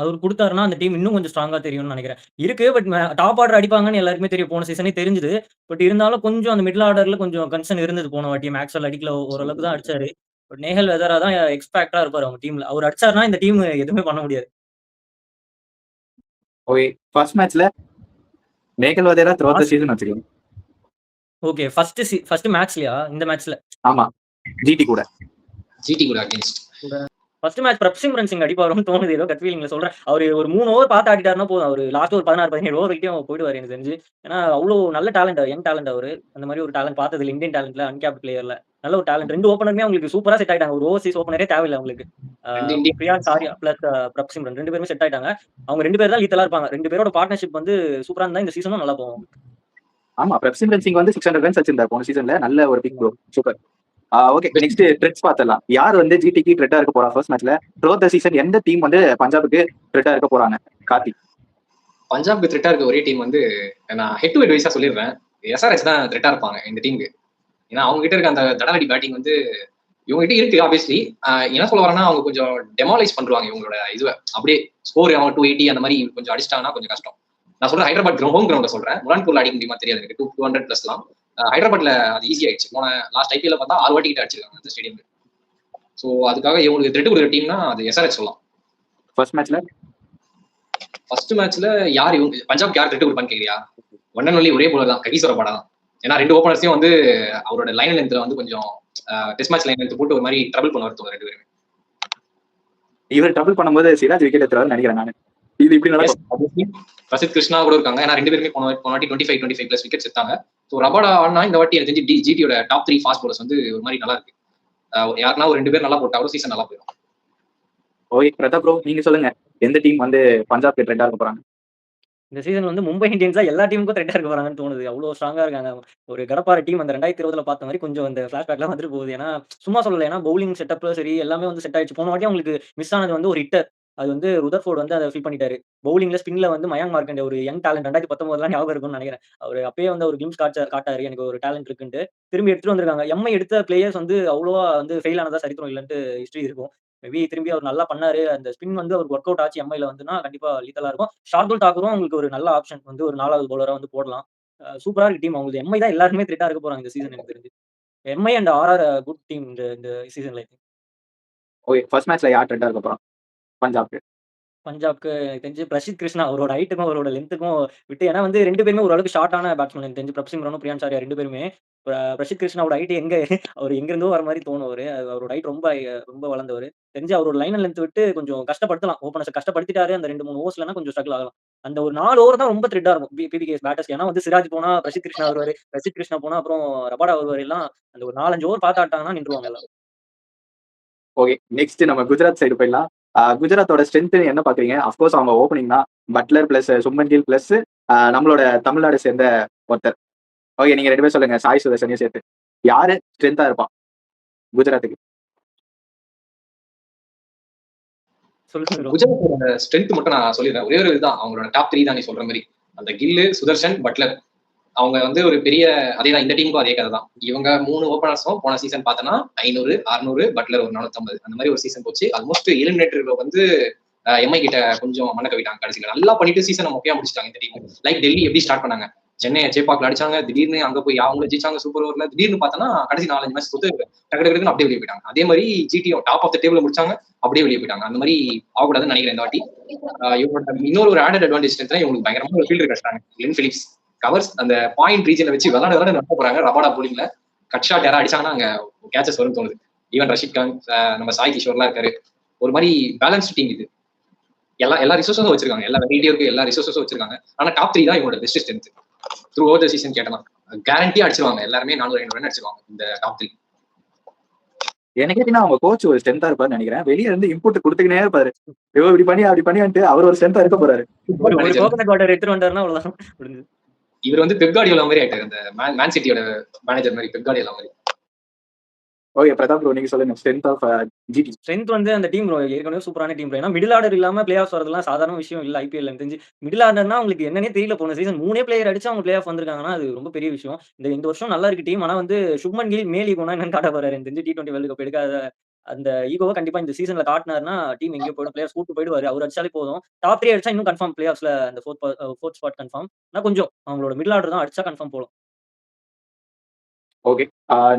அவர் கொடுத்தாருன்னா அந்த டீம் இன்னும் கொஞ்சம் ஸ்ட்ராங்கா தெரியும்னு நினைக்கிறேன். இருக்கு, பட் டாப் ஆர்டர் அடிப்பாங்கன்னு எல்லாருக்குமே தெரியும். போன சீசனே தெரிஞ்சுது. பட் இருந்தாலும் கொஞ்சம் அந்த மிடில் ஆர்டர்ல கொஞ்சம் கன்சர்ன் இருந்தது. போன வாட்டி மேக்ஸ்வெல் அடிக்கல, ஓரளவுக்கு தான் அடிச்சாரு. பட் நேஹல் வெதரா தான் எக்ஸ்பேக்டா இருப்பாரு அவங்க டீம்ல. அவர் அடிச்சாருன்னா இந்த டீம் எதுவுமே பண்ண முடியாது. ஓகே, ஃபர்ஸ்ட் மேட்ச்ல Nehal Wadhera throughout the season வச்சிருக்கீங்க. ஓகே, ஃபர்ஸ்ட் மேட்ச்லயா? இந்த மேட்ச்ல ஆமா, ஜிடி கூட against first match Prabhsimran Singh அடிப்பாருன்னு தோணுது. ஏதோ கட் ஃபீலிங்ல சொல்றேன். அவர் ஒரு 3 ஓவர் பார்த்து ஆடிட்டாருன்னா போதும். அவர் லாஸ்ட் ஒரு 16-17 ஓவர் வரைக்கும் அவர் போயிடுவாரு எனக்கு தெரிஞ்சு. ஏன்னா அவ்வளோ நல்ல டேலண்ட், யங் டேலண்ட் அவரு. அந்த மாதிரி ஒரு டேலண்ட் பார்த்தது இல்லை இந்தியன் டேலண்ட்ல, அன்கேப்ட் பிளேயர்ல. நல்ல ஒரு டேலண்ட். 2 ஓப்பனருமே அவங்களுக்கு சூப்பரா செட் ஆயிட்டாங்க. ஒரு ஓவர்சீஸ் ஓப்பனரே தேவையில்லை அவங்களுக்கு. பிரியான்ஷ் ஆரியா பிளஸ் பிரப்சிம்ரன் 2 பேருமே செட் ஆயிட்டாங்க. அவங்க 2 பேர் தான் லீத்தலா இருப்பாங்க. 2 பேரோட பார்ட்னர்ஷிப் வந்து சூப்பரா இருந்தா இந்த சீசனும் நல்லா போகும். ஆமா, பிரப்சிம்ரன் சிங் வந்து 600 ரன்ஸ் வச்சிருந்தார் போன சீசன்ல. நல்ல ஒரு big bro, super. Okay, next threats பார்த்தலாம். யார் வந்து ஜிடிக்கு ட்ரெட்டா இருக்க போறா ஃபர்ஸ்ட் மேட்ச்ல? த்ரூஅவுட் தி சீசன் எந்த டீம் வந்து பஞ்சாபுக்கு ட்ரெட்டா இருக்க போறாங்க? கார்த்திக். பஞ்சாபுக்கு த்ரெட்டா இருக்க ஒரே டீம் வந்து நான் ஹெட் டு ஹெட் வைஸா சொல்லிடுறேன், எஸ்ஆர்ஹெச் தான் த்ரெட்டா இருப்பாங்க இந்த டீமுக்கு. ஏன்னா அவங்க கிட்ட இருக்க அந்த தடவடி பேட்டிங் வந்து இவங்க கிட்ட இருக்கு. ஆப்வியஸ்லி என்ன சொல்ல வரேன்னா அவங்க கொஞ்சம் டெமாலைஸ் பண்றாங்க இவங்களோட இதுவை. அப்படியே ஸ்கோர் அவங்க 280 அந்த மாதிரி கொஞ்சம் அடிச்சிட்டாங்கன்னா கொஞ்சம் கஷ்டம். நான் சொல்றேன் ஹைதராபாத் ஹோம் கிரவுண்ட சொல்றேன். முலான்பூர்ல அடிக்க முடியுமா தெரியாது எனக்கு. 200 பிளஸ்லாம் ஹைதராபாத்ல அது ஈஸி ஆயிடுச்சு. போன லாஸ்ட் ஐபிஎல்ல பார்த்தா 6 வாட்டி கிட்ட அடிச்சிருக்காங்க அந்த ஸ்டேடியம்ல. சோ அதுக்காக இவங்களுக்கு த்ரெட் கொடுக்குற டீம்னா அது எஸ்ஆர்ஹெச் சொல்லலாம். ஃபர்ஸ்ட் மேட்ச்ல யார் இவங்க பஞ்சாப்க்கு யார் த்ரெட் கொடுப்பான்னு கேக்குறியா? ஒன் அண்ட் ஒன்லி ஒரே போல தான், ககிசோர பாடா தான். ஏன்னா 2 ஓப்பனர்ஸையும் வந்து அவரோட லைன் லென்த்ல வந்து கொஞ்சம் டெஸ்ட் மேட்ச் லைன் லென்த் போட்டு ஒரு மாதிரி ட்ரபிள் பண்ணுவார் தோணும் 2 பேருமே. இவர் ட்ரபிள் பண்ணும்போது சிராஜ் விக்கெட் எடுத்துறாருன்னு நினைக்கிறேன் நான். இது இப்படி நடக்கும். பிரசித் கிருஷ்ணா கூட இருக்காங்க. ஏன்னா 2 பேருமே போன வாட்டி 25 பிளஸ் விக்கெட்ஸ் எடுத்தாங்க. ஸோ ரபாடா ஆனா இந்த வாட்டி எனக்கு தெரிஞ்சு ஜிடியோட டாப் 3 ஃபாஸ்ட் பவுலர்ஸ் வந்து ஒரு மாதிரி நல்லா இருக்கு. யாருன்னா ஒரு 2 பேர் நல்லா போட்டாலும் சீசன் நல்லா போயிடும். ஓகே, பிரதாப் ப்ரோ நீங்க சொல்லுங்க, எந்த டீம் வந்து பஞ்சாப்க்கு ட்ரெட்டா இருக்க போறாங்க? இந்த சீசன் வந்து மும்பை இந்தியன்ஸ் தான் எல்லா டீமுக்கும் த்ரெட்டா இருக்க போறாங்கன்னு தோணுது. அவ்வளோ ஸ்ட்ராங்கா இருக்காங்க. ஒரு கடப்பார டீம் அந்த 2020ல பார்த்த மாதிரி கொஞ்சம் அந்த ஃபிளாஷ்பேக்லாம் வந்துட்டு போகுது. ஏன்னா சும்மா சொல்லல. ஏன்னா பவுலிங் செட்டப்ல சரி எல்லாமே வந்து செட் ஆயிடுச்சு. போன வாட்டி அவங்களுக்கு மிஸ் ஆனது வந்து ஒரு ஹிட்டர். அது வந்து ருதர்ஃபோர்ட் வந்து அதை ஃபில் பண்ணிட்டாரு. பவுலிங்ல ஸ்பின்ல வந்து மயாங்க் மார்க்கண்டே ஒரு யங் டேலண்ட் 2019 ஞாபகம் இருக்கும்னு நினைக்கிறேன். அவர் அப்பயே வந்து ஒரு கிளிம்ஸ் காட்டாரு எனக்கு ஒரு டேலண்ட் இருக்குன்ட்டு. திரும்பி எடுத்துட்டு வந்திருக்காங்க. எம்ஐ எடுத்த பிளேயர்ஸ் வந்து அவ்வளோவா வந்து ஃபெயில் ஆனதா சரித்திரம் இல்லைன்ட்டு ஹிஸ்டரி இருக்கும். மேபி திரும்பி அவர் நல்லா பண்ணாரு. அந்த ஸ்பின் வந்து அவருக்கு ஒர்க் அவுட் ஆச்சு எம்ஐல வந்துன்னா கண்டிப்பா லீத்தலா இருக்கும். ஷார்துல் தாக்கூரும் உங்களுக்கு ஒரு நல்ல ஆப்ஷன் வந்து ஒரு 4வது பவுலரா வந்து போடலாம். சூப்பரா இருக்கு டீம். அவங்களுக்கு எம்ஐ தான் எல்லாருமே த்ரெட்டா இருக்க போறாங்க இந்த சீசன் எனக்கு தெரிஞ்சு. MI and RR good team இந்த சீசன்ல. ஓகே, ஃபர்ஸ்ட் மேட்ச்ல யார் ட்ரெட்டா இருக்க போறா பஞ்சாப்க்கு? பஞ்சாப்க்கு எனக்கு தெரிஞ்சு பிரசித் கிருஷ்ணா அவரோட ஹைட்டுக்கும், அவரோட லென்த்துக்கும் விட்டு ஏன்னா வந்து 2 பேருமே ஓரளவுக்கு ஷார்ட்டான பேட்ஸ்மேன் எனக்கு தெரிஞ்சு பிரப்சிம்ரனும், பிரியான்ஸ் ஆர்யா 2 பேருமே. பிரசித் கிருஷ்ணாவோட ஹைட் அவர் எங்கிருந்தோ வர மாரி தோணும் அவரோட ஹைட் ரொம்ப வளர்ந்தவரு. தெரிஞ்சு அவரோட லைன் அண்ட் லென்த் விட்டு கொஞ்சம் கஷ்டப்படுத்தலாம். ஓப்பனர்ஸ கஷ்டப்படுத்திட்டாரு அந்த 2, 3 ஓவர்ஸ்லனா கொஞ்சம் ஸ்ட்ரகிள் ஆகலாம். அந்த ஒரு 4 ஓவர் தான் ரொம்ப த்ரெட்டா இருக்கும். பிவிகேஎஸ் பேட்டர்ஸ்க்கு. ஏன்னா வந்து சிராஜ் போனா பிரசித் கிருஷ்ணா வருவாரு. பிரசித் கிருஷ்ணா போனா அப்புறம் ரபாடா வருவாரு. எல்லாம் அந்த ஒரு 4, 5 ஓவர் பார்த்தாட்டாங்கன்னா நின்றுவாங்க எல்லாம். ஓகே. நெக்ஸ்ட் நம்ம குஜராத் சைடு போயிடலாம். குஜராத்தோட ஸ்ட்ரென்த் என்ன பாக்குறீங்க? அஃப்கோர்ஸ் அவங்க ஓப்பனிங் தான். Buttler plus Shubman Gill plus நம்மளோட தமிழ்நாடு சேர்ந்த ஒருத்தர். ஓகே, நீங்க 2 பேர் சொல்லுங்க. சாய் சுதர்சனையும் சேர்த்து யாரு ஸ்ட்ரென்த்தா இருப்பான் குஜராத்துக்கு? சொல்லுங்க bro. குஜராத்தோட ஸ்ட்ரென்த் மட்டும் நான் சொல்லிடுறேன். ஒரே ஒரு இதுதான் அவங்களோட டாப் 3 தான் நீ சொல்ற மாதிரி. அந்த கில்லு, சுதர்ஷன், பட்லர். அவங்க வந்து ஒரு பெரிய அதேதான் இந்த டீமுக்கும் அதே கதை தான். இவங்க 3 ஓப்பனர்ஸும் போன சீசன் பார்த்தோன்னா 500, 600, பட்லர் ஒரு 450 அந்த மாதிரி ஒரு சீசன் போச்சு. ஆல்மோஸ்ட் எலிமினேட்டர்ல வந்து எம்ஐ கிட்ட கொஞ்சம் மண்ண கவிட்டாங்க கடைசியில். நல்லா பண்ணிட்டு சீசனை மொக்கையா முடிச்சிட்டாங்க இந்த டீம். லைக் டெல்லி எப்படி ஸ்டார்ட் பண்ணாங்க, சென்னை சேப்பாக்ல அடிச்சாங்க, திடீர்னு அங்க போய் அவங்கள ஜெயிச்சாங்க சூப்பர் ஓவர்ல. திடீர்னு பார்த்தோன்னா கடைசி 4-5 மேட்ச் கொடுத்து டக்கு டக்குன்னு அப்படியே வெளியே போயிட்டாங்க. அதே மாதிரி ஜிடியும் டாப் ஆஃப் த டேபிள் முடிச்சாங்க, அப்படியே வெளியே போயிட்டாங்க. அந்த மாதிரி ஆகக்கூடாதுன்னு நினைக்கிறேன் இந்த வாட்டி. இவங்களோட இன்னொரு ஒரு ஆடட் அட்வான்டேஜ் இவங்களுக்கு பயங்கரமா ஒரு ஃபீல்டர் கிடைச்சாங்க. கிளென் பிலிப்ஸ் கவர்ஸ் அந்த பாயிண்ட் ரீஜனை வச்சு விளாட நடத்த போறாங்க. ரபாடா போலிங்ல கட் ஷாட் யாரா அடிச்சாங்கன்னா அங்க கேச்சஸ் வரும்னு தோணுது. ஈவன் ரஷித் கான், நம்ம சாய் கிஷோர்லாம் இருக்காரு. ஒரு மாதிரி பேலன்ஸ் டீம் இது. எல்லா ரிசோர்ஸும் வச்சிருக்காங்க, எல்லா வெரைட்டியும் எல்லா ரிசோர்ஸும் வச்சிருக்காங்க. ஆனா டாப் 3 தான் இவங்களோட best strength. Through over the season கேட்டனா கேரண்டியா அடிச்சிருவாங்க. எல்லாருமே 400 ரன் அடிச்சிருவாங்க இந்த டாப் 3. எனக்கு கேட்டீங்கன்னா அவங்க கோச் ஒரு ஸ்ட்ரென்த்தா இருப்பாருன்னு நினைக்கிறேன். வெளியே இருந்து இன்புட் கொடுத்துக்கினே இருப்பாரு. இப்படி பண்ணி அப்படி பண்ணிட்டு அவர் ஒரு ஸ்ட்ரென்த்தா இருக்க போறாரு. ஒரு கோகனட் வாட்டர் எடுத்துட்டு வந்தாருன்னா அவ்வளவுதான் முடிஞ்சது. இவர் வந்து பெப் கார்டியோலா மாதிரி ஆயிட்டாரு. அந்த மேன் சிட்டியோட மேனேஜர் மாதிரி பெப் கார்டியோலா மாதிரி. ஓகே பிரதாப் ப்ரோ, நீங்க சொல்லுங்க ஸ்ட்ரென்த் ஆஃப் ஜிடி. ஸ்ட்ரென்த் வந்து அந்த டீம் ஏற்கனவே சூப்பரான டீம். ஏன்னா மிடில் ஆர்டர் இல்லாம பிளே ஆஃப் வரதுலாம் சாதாரண விஷயம் இல்ல ஐபிஎல் எனக்கு தெரிஞ்சு. மிடில் ஆர்டர்னா உங்களுக்கு என்னன்னே தெரியல. போன சீசன் 3 பிளேயர் அடிச்சு அவங்க பிளே ஆஃப் வந்திருக்காங்கன்னா அது ரொம்ப பெரிய விஷயம். இந்த வருஷம் நல்லா இருக்கு டீம். ஆனா வந்து சுப்மன் கில் மேல் ஈகோனா என்னன்னு காட்ட போறாரு. எனக்கு தெரிஞ்சு T20 வேர்ல்ட் கப் எடுக்காத அந்த ஈகோவை கண்டிப்பா இந்த சீசன்ல காட்டினாருன்னா டீம் எங்கேயோ போயிடும். பிளேயர்ஸ் கூட்டு போயிடுவாரு. அவர் அடிச்சாலே போதும். டாப் 3 அடிச்சா இன்னும் கன்ஃபார்ம் பிளே ஆஃப்ஸ்ல அந்த ஃபோர்த் ஸ்பாட் கன்ஃபார்ம். ஆனா கொஞ்சம் அவங்களோட மிடில் ஆர்டர் தான் அடிச்சா கன்ஃபார்ம் போலாம். ஓகே,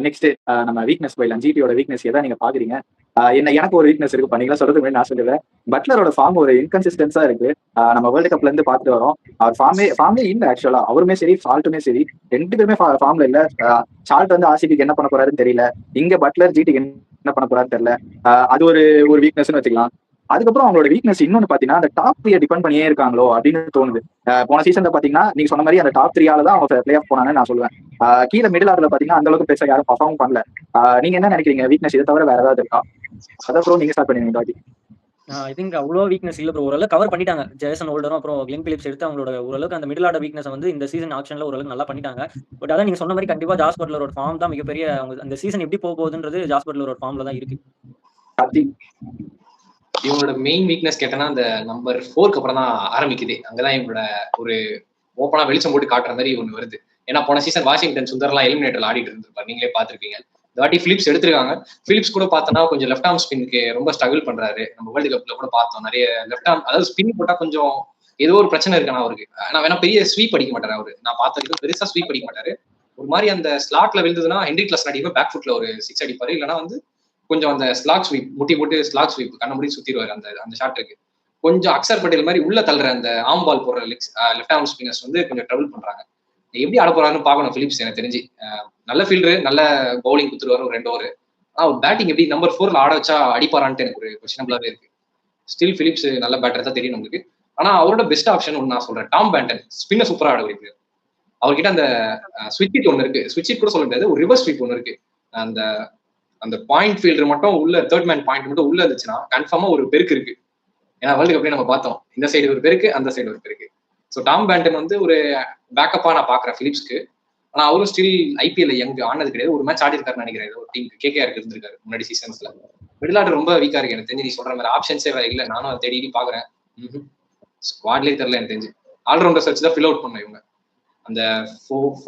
நெக்ஸ்ட் நம்ம வீக்னஸ் போயிடலாம். ஜிடியோட வீக்னஸ் எதை நீங்க பாக்குறீங்க? எனக்கு ஒரு வீக்னஸ் இருக்கு. பண்ணீங்களா சொல்றது முன்னாடி நான் சொல்லுவேன். பட்லரோட ஃபார்ம் ஒரு இன்கன்சிஸ்டன்ஸா இருக்கு. நம்ம வேர்ல்டு கப்ல இருந்து பார்த்துட்டு வரோம். அவர் ஃபார்மே இல்ல ஆக்சுவலா. அவருமே சரி, சால்ட்டுமே சரி, 2 பேருமே ஃபார்ம்ல இல்ல. சால்ட் வந்து ஆர்சிபிக்கு என்ன பண்ண போறாருன்னு தெரியல. இங்க பட்லர் ஜிடிக்கு என்ன பண்ண போறாருன்னு தெரியல. அது ஒரு வீக்னஸ்னு வச்சுக்கலாம். அதுக்கப்புறம் அவங்களோட வீக்னஸ் இன்னொன்னு பாத்தீங்கன்னா அந்த டாப் 3 டிபெண்ட் பண்ணியே இருக்காங்களோ அப்படின்னு தோணுது. போன சீசன்ல பாத்தீங்கன்னா நீங்க சொன்ன மாதிரி அந்த டாப் 3 தான் அவங்க பிளே ஆஃப் போனாங்கன்னு நான் சொல்லுவேன். கீழே மிடில் ஆர்டர்ல பாத்தீங்கன்னா அந்த அளவுக்கு பெருசா யாரும் பர்ஃபார்ம் பண்ணல. நீங்க என்ன நினைக்கிறீங்க? வீக்னஸ் இதை தவிர வேற ஏதாவது இருக்கா? அப்புறம் நீங்க ஸ்டார்ட் பண்ணுவீங்க இந்த வாட்டி. ஐ திங்க் அவ்வளோ வீக்னஸ் இல்ல ப்ரோ. ஓரளவுக்கு கவர் பண்ணிட்டாங்க. ஜேசன் ஹோல்டரும் அப்புறம் கிளென் பிலிப்ஸ் எடுத்து அவங்களோட ஓரளவுக்கு அந்த மிடில் ஆர்டர் வீக்னஸ் வந்து இந்த சீசன் ஆக்ஷன்ல ஓரளவுக்கு நல்லா பண்ணிட்டாங்க. பட் அதான் நீங்க சொன்ன மாதிரி கண்டிப்பா ஜாஸ் பட்லரோட ஃபார்ம் தான் மிகப்பெரிய அந்த சீசன் எப்படி போகுதுன்றது ஜாஸ் பட்லரோட ஃபார்ம்ல தான் இருக்கு. இவங்களோட மெயின் வீக்னஸ் கேட்டனா அந்த நம்பர் 4க்கு அப்புறம் தான் ஆரம்பிக்குது. அங்கதான் இவங்களோட ஒரு ஓப்பனா வெளிச்சம் போட்டு காட்டுற மாதிரி ஒண்ணு வருது. ஏன்னா போன சீசன் வாஷிங்டன் சுந்தர்லாம் எலிமினேட்டர்ல ஆடிட்டு இருந்திருப்பாரு. நீங்களே பாத்துருக்கீங்க. இந்த வாட்டி பிலிப்ஸ் எடுத்திருக்காங்க. பிலிப்ஸ் கூட பார்த்தோன்னா கொஞ்சம் லெஃப்ட் ஆர்ம் ஸ்பின்க்கு ரொம்ப ஸ்ட்ரகிள் பண்றாரு. நம்ம வேர்ல்டு கப்ல கூட பார்த்தோம். நிறைய லெஃப்ட் ஆர்ம் அதாவது ஸ்பின் போட்டா கொஞ்சம் ஏதோ ஒரு பிரச்சனை இருக்குன்னா அவருக்கு. ஆனா வேணா பெரிய ஸ்வீப் அடிக்க மாட்டாரு அவரு. நான் பார்த்த வரைக்கும் பெருசா ஸ்வீப் அடிக்க மாட்டாரு. ஒரு மாதிரி அந்த ஸ்லாட்ல விழுந்ததுன்னா ஹென்ரி கிளாஸ் அடிக்கும் பேக் ஃபுட்ல ஒரு 6 அடிப்பாரு. இல்லைன்னா வந்து கொஞ்சம் அந்த ஸ்லாக் ஸ்வீப் முட்டி போட்டு ஸ்லாக் ஸ்வீப் கண்ண முடி சுத்திடுவாரு. அந்த ஷாட் இருக்கு. கொஞ்சம் அக்சர் பட்டேல் மாதிரி உள்ள தள்ளுற அந்த ஆம் பால் போடுற லெஃப்ட் ஆர்ம் ஸ்பின்னர்ஸ் வந்து கொஞ்சம் ட்ரபிள் பண்றாங்க. எப்படி ஆட போறாருன்னு பாக்கணும் பிலிப்ஸ். எனக்கு தெரிஞ்சு நல்ல ஃபீல்டரு, நல்ல பவுலிங் கொடுத்துருவாரு ஒரு 2 ஓவர். ஆனா பேட்டிங் எப்படி நம்பர் 4ல ஆட வச்சா அடிப்பாரான்ட்டு எனக்கு ஒரு கொஸ்டினபிளாவே இருக்கு. ஸ்டில் பிலிப்ஸ் நல்ல பேட்டர் தான் தெரியும் நம்மளுக்கு. ஆனா அவரோட பெஸ்ட் ஆப்ஷன் ஒன்று நான் சொல்றேன். டாம் பேண்டன் ஸ்பின்னர் சூப்பரா ஆட வைக்கிறாரு. அவர்கிட்ட அந்த ஸ்விட்ச் ஒன்று இருக்கு. ஸ்விட்ச் கூட சொல்ல முடியாது, ஒரு ரிவர்ஸ் ஸ்வீப் ஒன்று இருக்கு. அந்த அந்த பாயிண்ட் ஃபீல்டர் மட்டும் உள்ள தேர்ட் மேன் பாயிண்ட் மட்டும் உள்ள இருந்துச்சுன்னா கன்ஃபார்மா ஒரு பெருக்கு இருக்கு. ஏன்னா வேர்ல்டு கப்லயே நம்ம பார்த்தோம். இந்த சைடு ஒரு பெருக்கு, அந்த சைடு ஒரு பெருக்கு. ஸோ டாம் பேண்டன் வந்து ஒரு பேக்கப்பா நான் பாக்குறேன் பிலிப்ஸ்க்கு. ஆனா அவரும் ஸ்டில் ஐபிஎல் எங்க ஆனது கிடையாது. ஒரு மேட்ச் ஆடி இருக்காருன்னு நினைக்கிறேன். ஒரு டீமுக்கு கேகேஆருக்கு இருந்திருக்காரு முன்னாடி சீசன்ஸ்ல. மிடில் ஆர்டர் ரொம்ப வீக்கா இருக்கு எனக்கு தெரிஞ்சு. நீ சொல்ற மாதிரி ஆப்ஷன்ஸே இல்லை. நானும் அதை தேடி பாக்குறேன். ஸ்குவாட்லயே தெரியல எனக்கு தெரிஞ்சு. ஆல்ரவுண்டர்ஸ் வச்சு தான் ஃபில் அவுட் பண்ண இவங்க. அந்த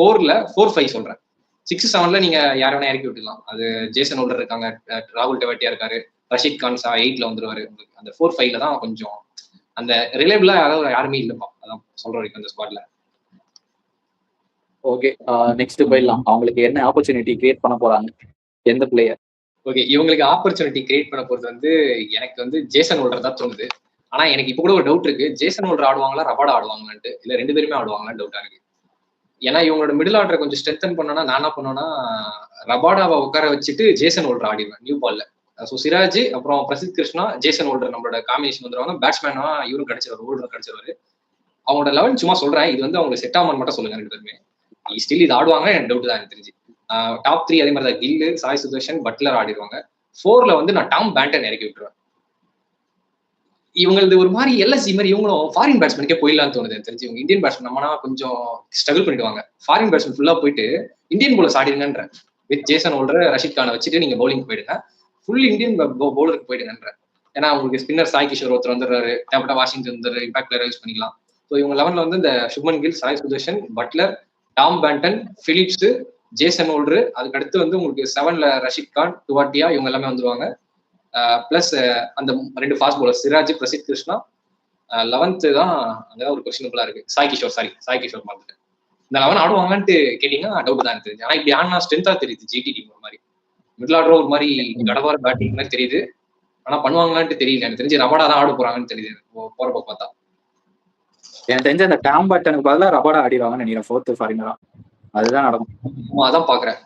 4ல 4-5 சொல்றேன். 6-7ல நீங்க யார வேணா இறக்கி விட்டுலாம். அது ஜேசன் ஹோல்டர் இருக்காங்க, ராகுல் டெவாட்டியா இருக்காரு, ரஷித் கான்சா 8ல வந்துருவாரு. அந்த 4-5ல தான் கொஞ்சம் அந்த ரிலேபிளா யாருமே இல்லப்பா. அதான் சொல்ற வரைக்கும் அந்த ஸ்குவாட்ல. ஓகே, நெக்ஸ்ட் போயிடலாம். அவங்களுக்கு என்ன ஆப்பர்ச்சுனிட்டி கிரியேட் பண்ண போறாங்க? எந்த பிளேயர்? ஓகே, இவங்களுக்கு ஆப்பர்ச்சுனிட்டி கிரியேட் பண்ண போறது வந்து எனக்கு வந்து ஜேசன் ஹோல்டர் தான் தோணுது. ஆனா எனக்கு இப்ப கூட ஒரு டவுட் இருக்கு, ஜேசன் ஹோல்டர் ஆடுவாங்களா, ரபாடா ஆடுவாங்களான்ட்டு, இல்ல 2 பேருமே ஆடுவாங்களான்னு டவுட்டா இருக்கு. ஏன்னா இவங்களோட மிடில் ஆர்டரை கொஞ்சம் ஸ்ட்ரென்தன் பண்ணனா நான் என்ன பண்ணுவேன்னா, ரபாடாவை உட்கார வச்சுட்டு ஜேசன் ஹோல்டர் ஆடிடுவேன் நியூ பால்ல. ஸோ சிராஜ் அப்புறம் பிரசித் கிருஷ்ணா, ஜேசன் ஹோல்டர் நம்மளோட காம்பினேஷன் வந்துருவாங்க. பேட்ஸ்மேனா இவரும் கிடைச்சிருவாரு, ஹோல்டரும் கிடைச்சிருவாரு. அவங்களோட லெவல் சும்மா சொல்றேன், இது வந்து அவங்களுக்கு செட் ஆகுமான்னு மட்டும் சொல்லுங்க 2 பேருமே. ஸ்டில் இது ஆடுவாங்க, எனக்கு டவுட் தான் எனக்கு தெரிஞ்சு. டாப் 3 அதே மாதிரி தான், கில்லு, சாய் சுதர்ஷன், பட்லர் ஆடிடுவாங்க. 4ல வந்து நான் டாம் பேண்டன் இறக்கி விட்டுருவேன். இவங்களது ஒரு மாதிரி எல்எஸ்சி மாதிரி இவங்களும் ஃபாரின் பேட்ஸ்மேனுக்கே போயிடலாம்னு தோணுது எனக்கு தெரிஞ்சு. இவங்க இந்தியன் பேட்ஸ்மேன் நம்மனா கொஞ்சம் ஸ்ட்ரகிள் பண்ணிடுவாங்க. ஃபாரின் பேட்ஸ்மேன் ஃபுல்லா போயிட்டு இந்தியன் போலர்ஸ் ஆடிடுங்கன்ற, வித் ஜேசன் ஹோல்டர், ரஷீத் கானை வச்சுட்டு நீங்க பவுலிங் போயிடுங்க, ஃபுல் இந்தியன் பவுலருக்கு போயிடுங்கன்ற. ஏன்னா உங்களுக்கு ஸ்பின்னர் சாய் கிஷோர் ஒருத்தர் வந்துடுறாரு, டேப்டா வாஷிங்டன் வந்துடுறாரு, இம்பாக்ட் பிளேயர் யூஸ் பண்ணிக்கலாம். ஸோ இவங்க 11ல வந்து இந்த Shubman Gill, Sai Sudharsan, Buttler, Tom Banton, Phillips, Jason Holder, அதுக்கு அடுத்து வந்து உங்களுக்கு 7ல ரஷீத் கான், டுவாட்டியா, இவங்க எல்லாமே வந்துருவாங்க. பிளஸ் அந்த 2 fast bowler Siraj, Prasidh Krishna. 11th தான் அங்கதான் ஒரு கொஸ்டினபிளா இருக்கு, சாய் கிஷோர். சாய் கிஷோர் பார்த்துட்டு இந்த 11 ஆடுவாங்கன்ட்டு கேட்டீங்கன்னா டவுட் தான் எனக்கு தெரியுது. ஆனா இப்படி ஆனா ஸ்ட்ரென்த்தா தெரியுது ஜிடி டீம். ஒரு மாதிரி மிடில் ஆர்டர் ஒரு மாதிரி கடவார பேட்டிங் மாதிரி தெரியுது. ஆனா பண்ணுவாங்களான்ட்டு தெரியல, எனக்கு தெரிஞ்சு ரபாடா தான் ஆட போறாங்கன்னு தெரியுது போறப்ப பார்த்தா. எனக்கு தெரிஞ்ச அந்த டாம் பேட்டனுக்கு பதிலாக ரபாடா ஆடிடுவாங்கன்னு நினைக்கிறேன் 4th ஃபாரினரா. அதுதான் நடக்கும். அதான் பாக்குறேன்.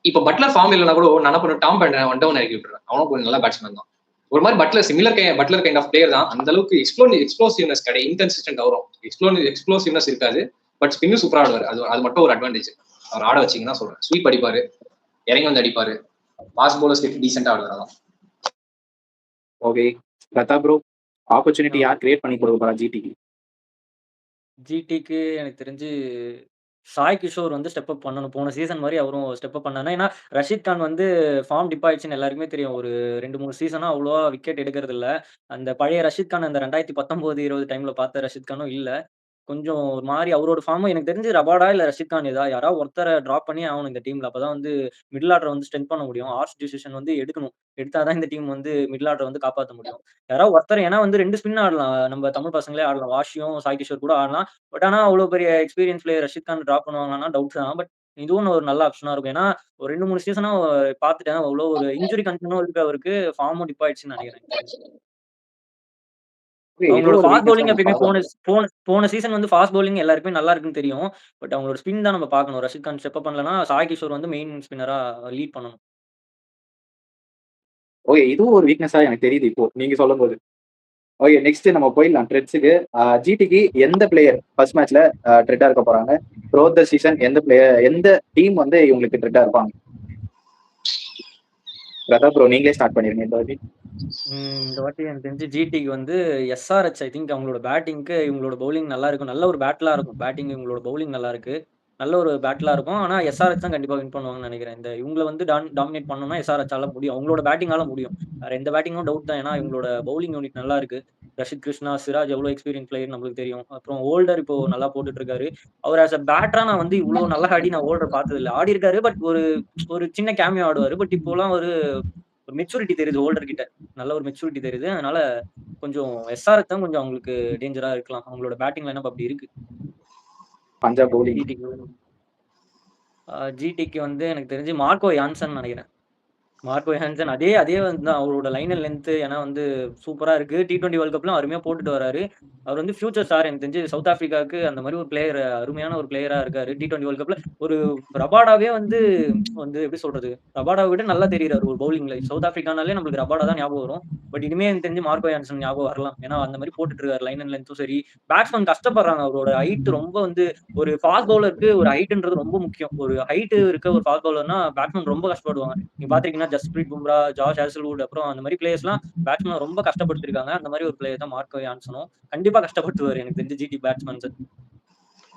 இப்ப பட்லர் ஃபார்ம் இல்லைனா கூட நான் என்ன பண்ணுவேன், டாம் பேண்டன் 1 டவுன் இறக்கி விட்டுறேன். அவனும் கொஞ்சம் நல்ல பேட்ஸ்மேன் தான். ஒரு மாதிரி பட்லர் கைண்ட் ஆஃப் பிளேயர் தான். அந்த அளவுக்கு எக்ஸ்ப்ளோசிவ்னஸ் கிடையாது, இன்கன்சிஸ்டன்ட் வரும். எக்ஸ்ப்ளோசிவ்னஸ் இருக்காது, பட் ஸ்பின்னு சூப்பரா ஆடுவார். அது மட்டும் ஒரு அட்வான்டேஜ். அவர் ஆட வச்சீங்கன்னா சொல்றேன், ஸ்வீப் அடிப்பாரு, இறங்கி வந்து அடிப்பாரு, பாஸ் பவுலர்ஸ் டீசென்டா ஆடுவார். அதான். ஓகே பிரதாப் ப்ரோ, ஆப்பர்ச்சுனிட்டி யார் கிரியேட் பண்ணி கொடுக்க போறா ஜிடிக்கு? ஜிடிக்கு எனக்கு தெரிஞ்சு சாய் கிஷோர் வந்து ஸ்டெப் அப் பண்ணணும். போன சீசன் மாதிரி அவரும் ஸ்டெப் அப் பண்ணானா, ஏன்னா ரஷீத் கான் வந்து ஃபார்ம் டிப் ஆயிடுச்சுன்னு எல்லாருக்குமே தெரியும். ஒரு 2, 3 சீசனா அவ்வளவா விக்கெட் எடுக்கிறது இல்ல. அந்த பழைய ரஷீத் கான் அந்த 2019, 20 டைம்ல பார்த்த ரஷீத் கானும் இல்ல. கொஞ்சம் ஒரு மாரி அவரோட ஃபார்மும் எனக்கு தெரிஞ்சு ரபாடா இல்ல ரஷீத் கான் யாராவது ஒருத்தர டிராப் பண்ணி ஆகணும் இந்த டீம்ல. அப்பதான் வந்து மிடில் ஆர்டர் வந்து ஸ்ட்ரென்த் பண்ண முடியும். ஹார்ஷ் டிசிஷன் வந்து எடுக்கணும். எடுத்தா தான் இந்த டீம் வந்து மிடில் ஆர்டர் வந்து காப்பாத்த முடியும். யாராவது ஒருத்தர், ஏன்னா வந்து 2 ஸ்பின் ஆடலாம். நம்ம தமிழ் பசங்களே ஆடலாம். வாஷியும், சாய் கிஷோர் கூட ஆடலாம். பட் ஆனா அவ்வளோ பெரிய experience player Rashid Khan drop பண்ணுவாங்களான்னா டவுட் தான். பட் இதுவும் ஒரு நல்ல ஆப்ஷனா இருக்கும். ஏன்னா ஒரு 2, 3 சீசனா பார்த்துட்டேன். அவ்வளோ ஒரு இன்ஜுரி கன்சர்னும் இருக்கு அவருக்கு. ஃபார்மும் டிப் ஆயிடுச்சுன்னு நினைக்கிறேன் எனக்கு தெரிஞ்சு. இது அவங்களோட ஒரு ஃபாஸ்ட் வீக்னஸ் பவுலிங் நம்ம எப்பயுமே பார்க்கலாம். போன சீசன் வந்து ஃபாஸ்ட் பவுலிங் எல்லாருக்குமே நல்லா இருக்குன்னு தெரியும். பட் அவங்களோட ஸ்பின் தான் நம்ம பார்க்கணும். ரஷீத் கான் ஸ்டெப் அப் பண்ணலன்னா, சாய் கிஷோர் வந்து மெயின் ஸ்பின்னரா லீட் பண்ணணும். ஓகே, இதுவும் ஒரு வீக்னஸா எனக்கு தெரியுது இப்போ நீங்க சொல்லும்போது. ஓகே, நெக்ஸ்ட் நம்ம போயிடலாம் ட்ரெட்ஸுக்கு. ஜிடிக்கு எந்த பிளேயர் ஃபர்ஸ்ட் மேட்ச்ல ட்ரெட்டா இருக்க போறாங்க? த்ரோட் த சீசன் எந்த டீம் வந்து இவங்களுக்கு ட்ரெட்டா இருப்பாங்க? பிரதாப் ப்ரோ, நீங்களே ஸ்டார்ட் பண்ணிருங்க இந்த வாட்டி. இந்த வாட்டி எனக்கு தெரிஞ்சு ஜிடிக்கு வந்து எஸ்ஆர்எச், ஐ திங்க் அவங்களோட பேட்டிங்க்கு இவங்களோட பவுலிங் நல்லா இருக்கும். நல்ல ஒரு பேட்டிலா இருக்கும். பேட்டிங் இவங்களோட பவுலிங் நல்லா இருக்கு. நல்ல ஒரு பேட்டிலா இருக்கும். ஆனா எஸ்ஆர்எச் தான் கண்டிப்பா வின் பண்ணுவாங்கன்னு நினைக்கிறேன். இவங்கள வந்து டாமினேட் பண்ணணும்னா எஸ்ஆர்எச்சால முடியும். அவங்களோட பேட்டிங்கால முடியும். வேற எந்த பேட்டிங்கும் டவுட் தான். ஏன்னா இவங்களோட பவுலிங் யூனிட் நல்லா இருக்கு. ரஷீத் கிருஷ்ணா, சிராஜ் எவ்வளவு எக்ஸ்பீரியன்ஸ் பிளேயர் நம்மளுக்கு தெரியும். அப்புறம் ஹோல்டர் இப்போ நல்லா போட்டுட்டு இருக்காரு. அவர் ஆஸ் அ பேட்டரா நான் வந்து இவ்வளவு நல்லா ஆடி நான் ஹோல்டர் பார்த்தது இல்ல. ஆடி இருக்காரு, பட் ஒரு ஒரு சின்ன கேமியோ ஆடுவாரு. பட் இப்போலாம் ஒரு மெச்சூரிட்டி தெரியுது ஹோல்டர் கிட்ட. நல்ல ஒரு மெச்சூரிட்டி தெரியுது. அதனால கொஞ்சம் எஸ்ஆர்எச் தான் கொஞ்சம் அவங்களுக்கு டேஞ்சரா இருக்கலாம். அவங்களோட பேட்டிங் லைனப் அப்படி இருக்கு. பஞ்சாப் பவுலிங். ஜிடிக்கு வந்து எனக்கு தெரிஞ்சு மார்க்கோ யான்சன் நினைக்கிறேன். மார்க்கோ ஹான்சன் அதே வந்து அவரோட லைன் அண்ட் லென்த், ஏன்னா வந்து சூப்பரா இருக்கு. T20 வேர்ல்ட் கப்லாம் அருமையா போட்டுட்டு வராரு. அவர் வந்து ஃபியூச்சர் ஸ்டார். எனக்கு தெரிஞ்சு சவுத் ஆப்பிரிக்காவுக்கு அந்த மாதிரி ஒரு பிளேயர், அருமையான ஒரு பிளேயரா இருக்காரு. T20 வேர்ல்ட் கப்ல ஒரு ரபாடாவே வந்து வந்து எப்படி சொல்றது, ரபாடாவை விட நல்லா தெரியுறாரு ஒரு பவுலிங்ல. சவுத் ஆப்பிரிக்கானாலே நம்மளுக்கு ரபாடா தான் ஞாபகம் வரும். பட் இனிமே எனக்கு தெரிஞ்சு மார்க்கோ யான்சன் ஞாபகம் வரலாம். ஏன்னா அந்த மாதிரி போட்டுட்டு இருக்காரு. லைன் அண்ட் லென்த்தும் சரி. பேட்ஸ்மேன் கஷ்டப்படுறாங்க. அவரோட ஹைட் ரொம்ப வந்து ஒரு ஃபாஸ்ட் பவுலருக்கு ஒரு ஹைட்ன்றது ரொம்ப முக்கியம். ஒரு ஹைட் இருக்க ஒரு ஃபாஸ்ட் பவுலர்னா பேட்ஸ்மேன் ரொம்ப கஷ்டப்படுவாங்க. நீங்க பாத்திருக்கீங்கன்னா ஜஸ்பிரீத் பும்ரா, ஜாஷ் ஹேசல்வுட், அப்புறம் அந்த மாதிரி பிளேயர்ஸ்லாம் பேட்ஸ்மேன் ரொம்ப கஷ்டப்படுத்திருக்காங்க. அந்த மாதிரி ஒரு பிளேயர் தான் மார்க்கோ யான்சனும். கண்டிப்பா கஷ்டப்படுத்துவாரு எனக்கு தெரிஞ்சு ஜிடி பேட்ஸ்மேன்ஸ்.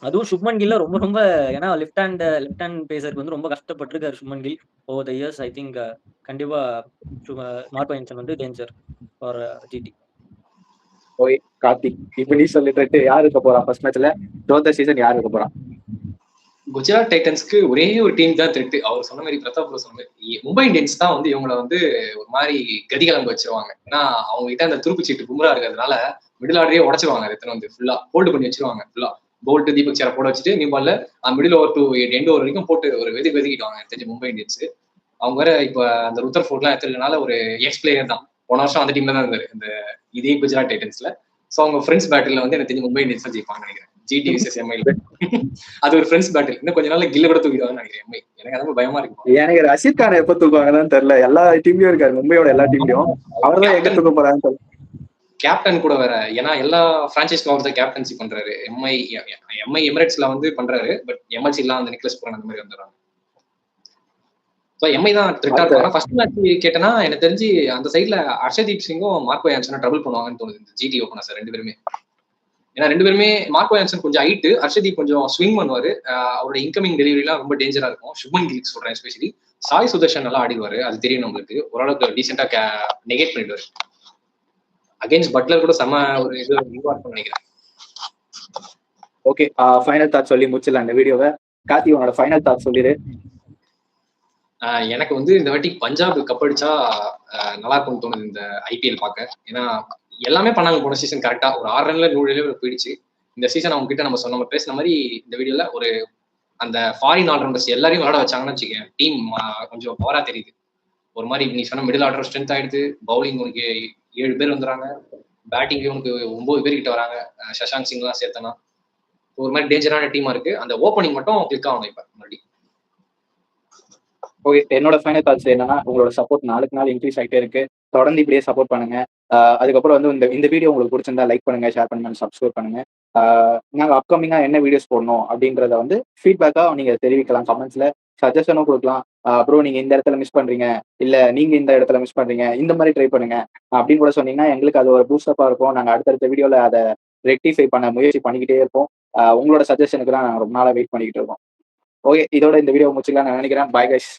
அதுவும் சுப்மன் கில்ல ரொம்ப ரொம்ப, ஏன்னா லெஃப்ட் ஹேண்ட் பேசருக்கு வந்து ரொம்ப கஷ்டப்பட்டிருக்காரு Shubman Gill over the years. I think கண்டிப்பா மார்க்கோ யான்சன் வந்து danger for GT. Okay Karthik, இப்ப நீ சொல்லிட்டு யார் இருக்க போறா ஃபர்ஸ்ட் மேட்ச்ல? த்ரோட் த சீசன் யார் இருக்க போறா? குஜராத் டைட்டன்ஸ்க்கு ஒரே ஒரு டீம் தான் த்ரெட். அவர் சொன்ன மாதிரி, பிரதாப் சொன்ன மாதிரி மும்பை இந்தியன்ஸ் தான் வந்து இவங்களை வந்து ஒரு மாதிரி கதிகலங்க வச்சிருவாங்க. ஏன்னா அவங்க கிட்ட அந்த துருப்பு சீட்டு பும்ரா இருக்கிறதுனால மிடில் ஆர்டரே உடச்சிருவாங்க. எத்தனை வந்து ஃபுல்லா ஹோல்டு பண்ணி வச்சிருவாங்க. ஃபுல்லா போல்ட், தீபக் சேரை போட வச்சுட்டு நியூ பால்ல middle over to end over வரைக்கும் போட்டு ஒரு வெதுக்கிடுவாங்க தெரிஞ்சு மும்பை இந்தியன்ஸ். அவங்க வேற இப்ப அந்த ருத்தர் ஃபோர்ட்லாம் எடுத்துருக்கனால ஒரு எக்ஸ் பிளேயர் தான். போன வருஷம் அந்த டீம்ல தான் இருந்தாரு, இந்த இதே குஜராத் டைட்டன்ஸ்ல. ஸோ அவங்க ஃப்ரெண்ட்ஸ் பேட்டில் வந்து எனக்கு தெரிஞ்சு மும்பை இந்தியன்ஸ் தான் ஜெயிப்பாங்கன்னு நினைக்கிறேன். ஜிடி விசஸ் எம்ஐல அது ஒரு ஃப்ரெண்ட்ஸ் பேட்டில். இன்னும் கொஞ்ச நாள்ல கில்ல கூட தூக்கிடுவாங்கன்னு நினைக்கிறேன் எம்ஐ. எனக்கு அது பயமா இருக்கு. எனக்கு ரஷீத் கான் எப்ப தூக்குவாங்கன்னு தெரியல. எல்லா டீம்லயும் இருக்காரு, மும்பையோட எல்லா டீம்லயும். அவர் தான் எங்க தூக்க போறாங்கன்னு தெரியல. கேப்டன் கூட வேற, ஏன்னா எல்லா பிரான்சைஸ்க்கும் அவர் தான் கேப்டன்சி பண்றாரு. எம்ஐ எமிரேட்ஸ்ல வந்து பண்றாரு, பட் எம்எல்சி எல்லாம் அந்த நிக்லஸ் புரான் அந்த மாதிரி வந்துடுறாங்க. ஸோ எம்ஐ தான் த்ரெட்டா இருக்கும். ஆனால் ஃபர்ஸ்ட் மேட்ச் கேட்டேன்னா எனக்கு தெரிஞ்சு அந்த சைட்ல ஹர்ஷதீப் சிங்கும் மார்க்கோ யான்சனும் ட்ரபிள் பண்ணுவாங்கன்னு தோணுது இந்த ஜிடி ஓப்பனர் சார் ரெண்டு பேருமே. ஏன்னா ரெண்டு பேருமே மார்க்கோ யான்சன் கொஞ்சம் ஹைட்டு, ஹர்ஷதீப் கொஞ்சம் ஸ்விங் பண்ணுவாரு. அவரோட இன்கமிங் டெலிவரிலாம் ரொம்ப டேஞ்சரா இருக்கும். சுப்மன் கில் சொல்றேன் எஸ்பெஷலி. சாய் சுதர்ஷன் நல்லா ஆடிடுவாரு, அது தெரியும் நம்மளுக்கு. ஓரளவுக்கு டீசெண்டா நெகேட் பண்ணிடுவாரு. அகைன்ஸ்ட் பட்லர் கூட செம ஒரு இது இன்வால்வ் நினைக்கிறேன். ஓகே, ஃபைனல் தாட் சொல்லி முடிச்சிடலாம் இந்த வீடியோவை. கார்த்தி, உன்னோட ஃபைனல் தாட் சொல்லிடு. எனக்கு வந்து இந்த வாட்டி பஞ்சாப் கப் அடிச்சா நல்லா இருக்கும்னு தோணுது இந்த ஐபிஎல் பார்க்க. ஏன்னா எல்லாமே பண்ணாங்க போன சீசன் கரெக்டா. ஒரு 6 ரன்ல 100 போயிடுச்சு. இந்த சீசன் அவங்க கிட்ட நம்ம பேசின மாதிரி இந்த வீடியோல ஒரு அந்த ஃபாரின் ஆல்ரவுண்டர்ஸ் எல்லாரையும் விளையாட வச்சாங்கன்னு வச்சுக்கேன், டீம் கொஞ்சம் பவரா தெரியுது. ஒரு மாதிரி நீ சொன்ன மிடில் ஆர்டர் ஸ்ட்ரென்த் ஆயிடுது. பவுலிங் உனக்கு 7 பேர் வந்துடுறாங்க, பேட்டிங்லேயும் உனக்கு 9 பேர் கிட்ட வராங்க, சஷாங்க் சிங்லாம் சேர்த்தனா. ஒரு மாதிரி டேஞ்சரான டீமா இருக்கு. அந்த ஓப்பனிங் மட்டும் கிளிக் ஆகணும் இப்ப மறுபடியும். ஓகே, என்னோட ஃபைனல் தாட்ஸ் என்னன்னா, உங்களோட சப்போர்ட் நாளுக்கு நாள் இன்க்ரீஸ் ஆகிட்டே இருக்கு. தொடர்ந்து இப்படியே சப்போர்ட் பண்ணுங்க. அதுக்கப்புறம் வந்து இந்த வீடியோ உங்களுக்கு பிடிச்சிருந்தா லைக் பண்ணுங்க, ஷேர் பண்ணுங்க, சப்ஸ்கிரைப் பண்ணுங்க. நாங்கள் அப்கமிங்கா என்ன வீடியோஸ் போடணும் அப்படின்றத வந்து ஃபீட்பேக்கா நீங்க தெரிவிக்கலாம், கமெண்ட்ஸ்ல சஜஷனும் கொடுக்கலாம். அப்புறம் நீங்க இந்த இடத்துல மிஸ் பண்றீங்க, இல்ல நீங்க இந்த இடத்துல மிஸ் பண்றீங்க, இந்த மாதிரி ட்ரை பண்ணுங்க அப்படின்னு கூட சொன்னீங்கன்னா எங்களுக்கு அது ஒரு பூஸ்டப்பா இருக்கும். நாங்கள் அடுத்தடுத்த வீடியோல அதை ரெக்டிஃபை பண்ண முயற்சி பண்ணிக்கிட்டே இருப்போம். உங்களோட சஜஷனுக்கு தான் நாங்கள் ரொம்ப நாளாக வெயிட் பண்ணிக்கிட்டு இருக்கோம். ஓகே, இதோட இந்த வீடியோ முடிச்சுக்கலாம் நான் நினைக்கிறேன். Bye guys.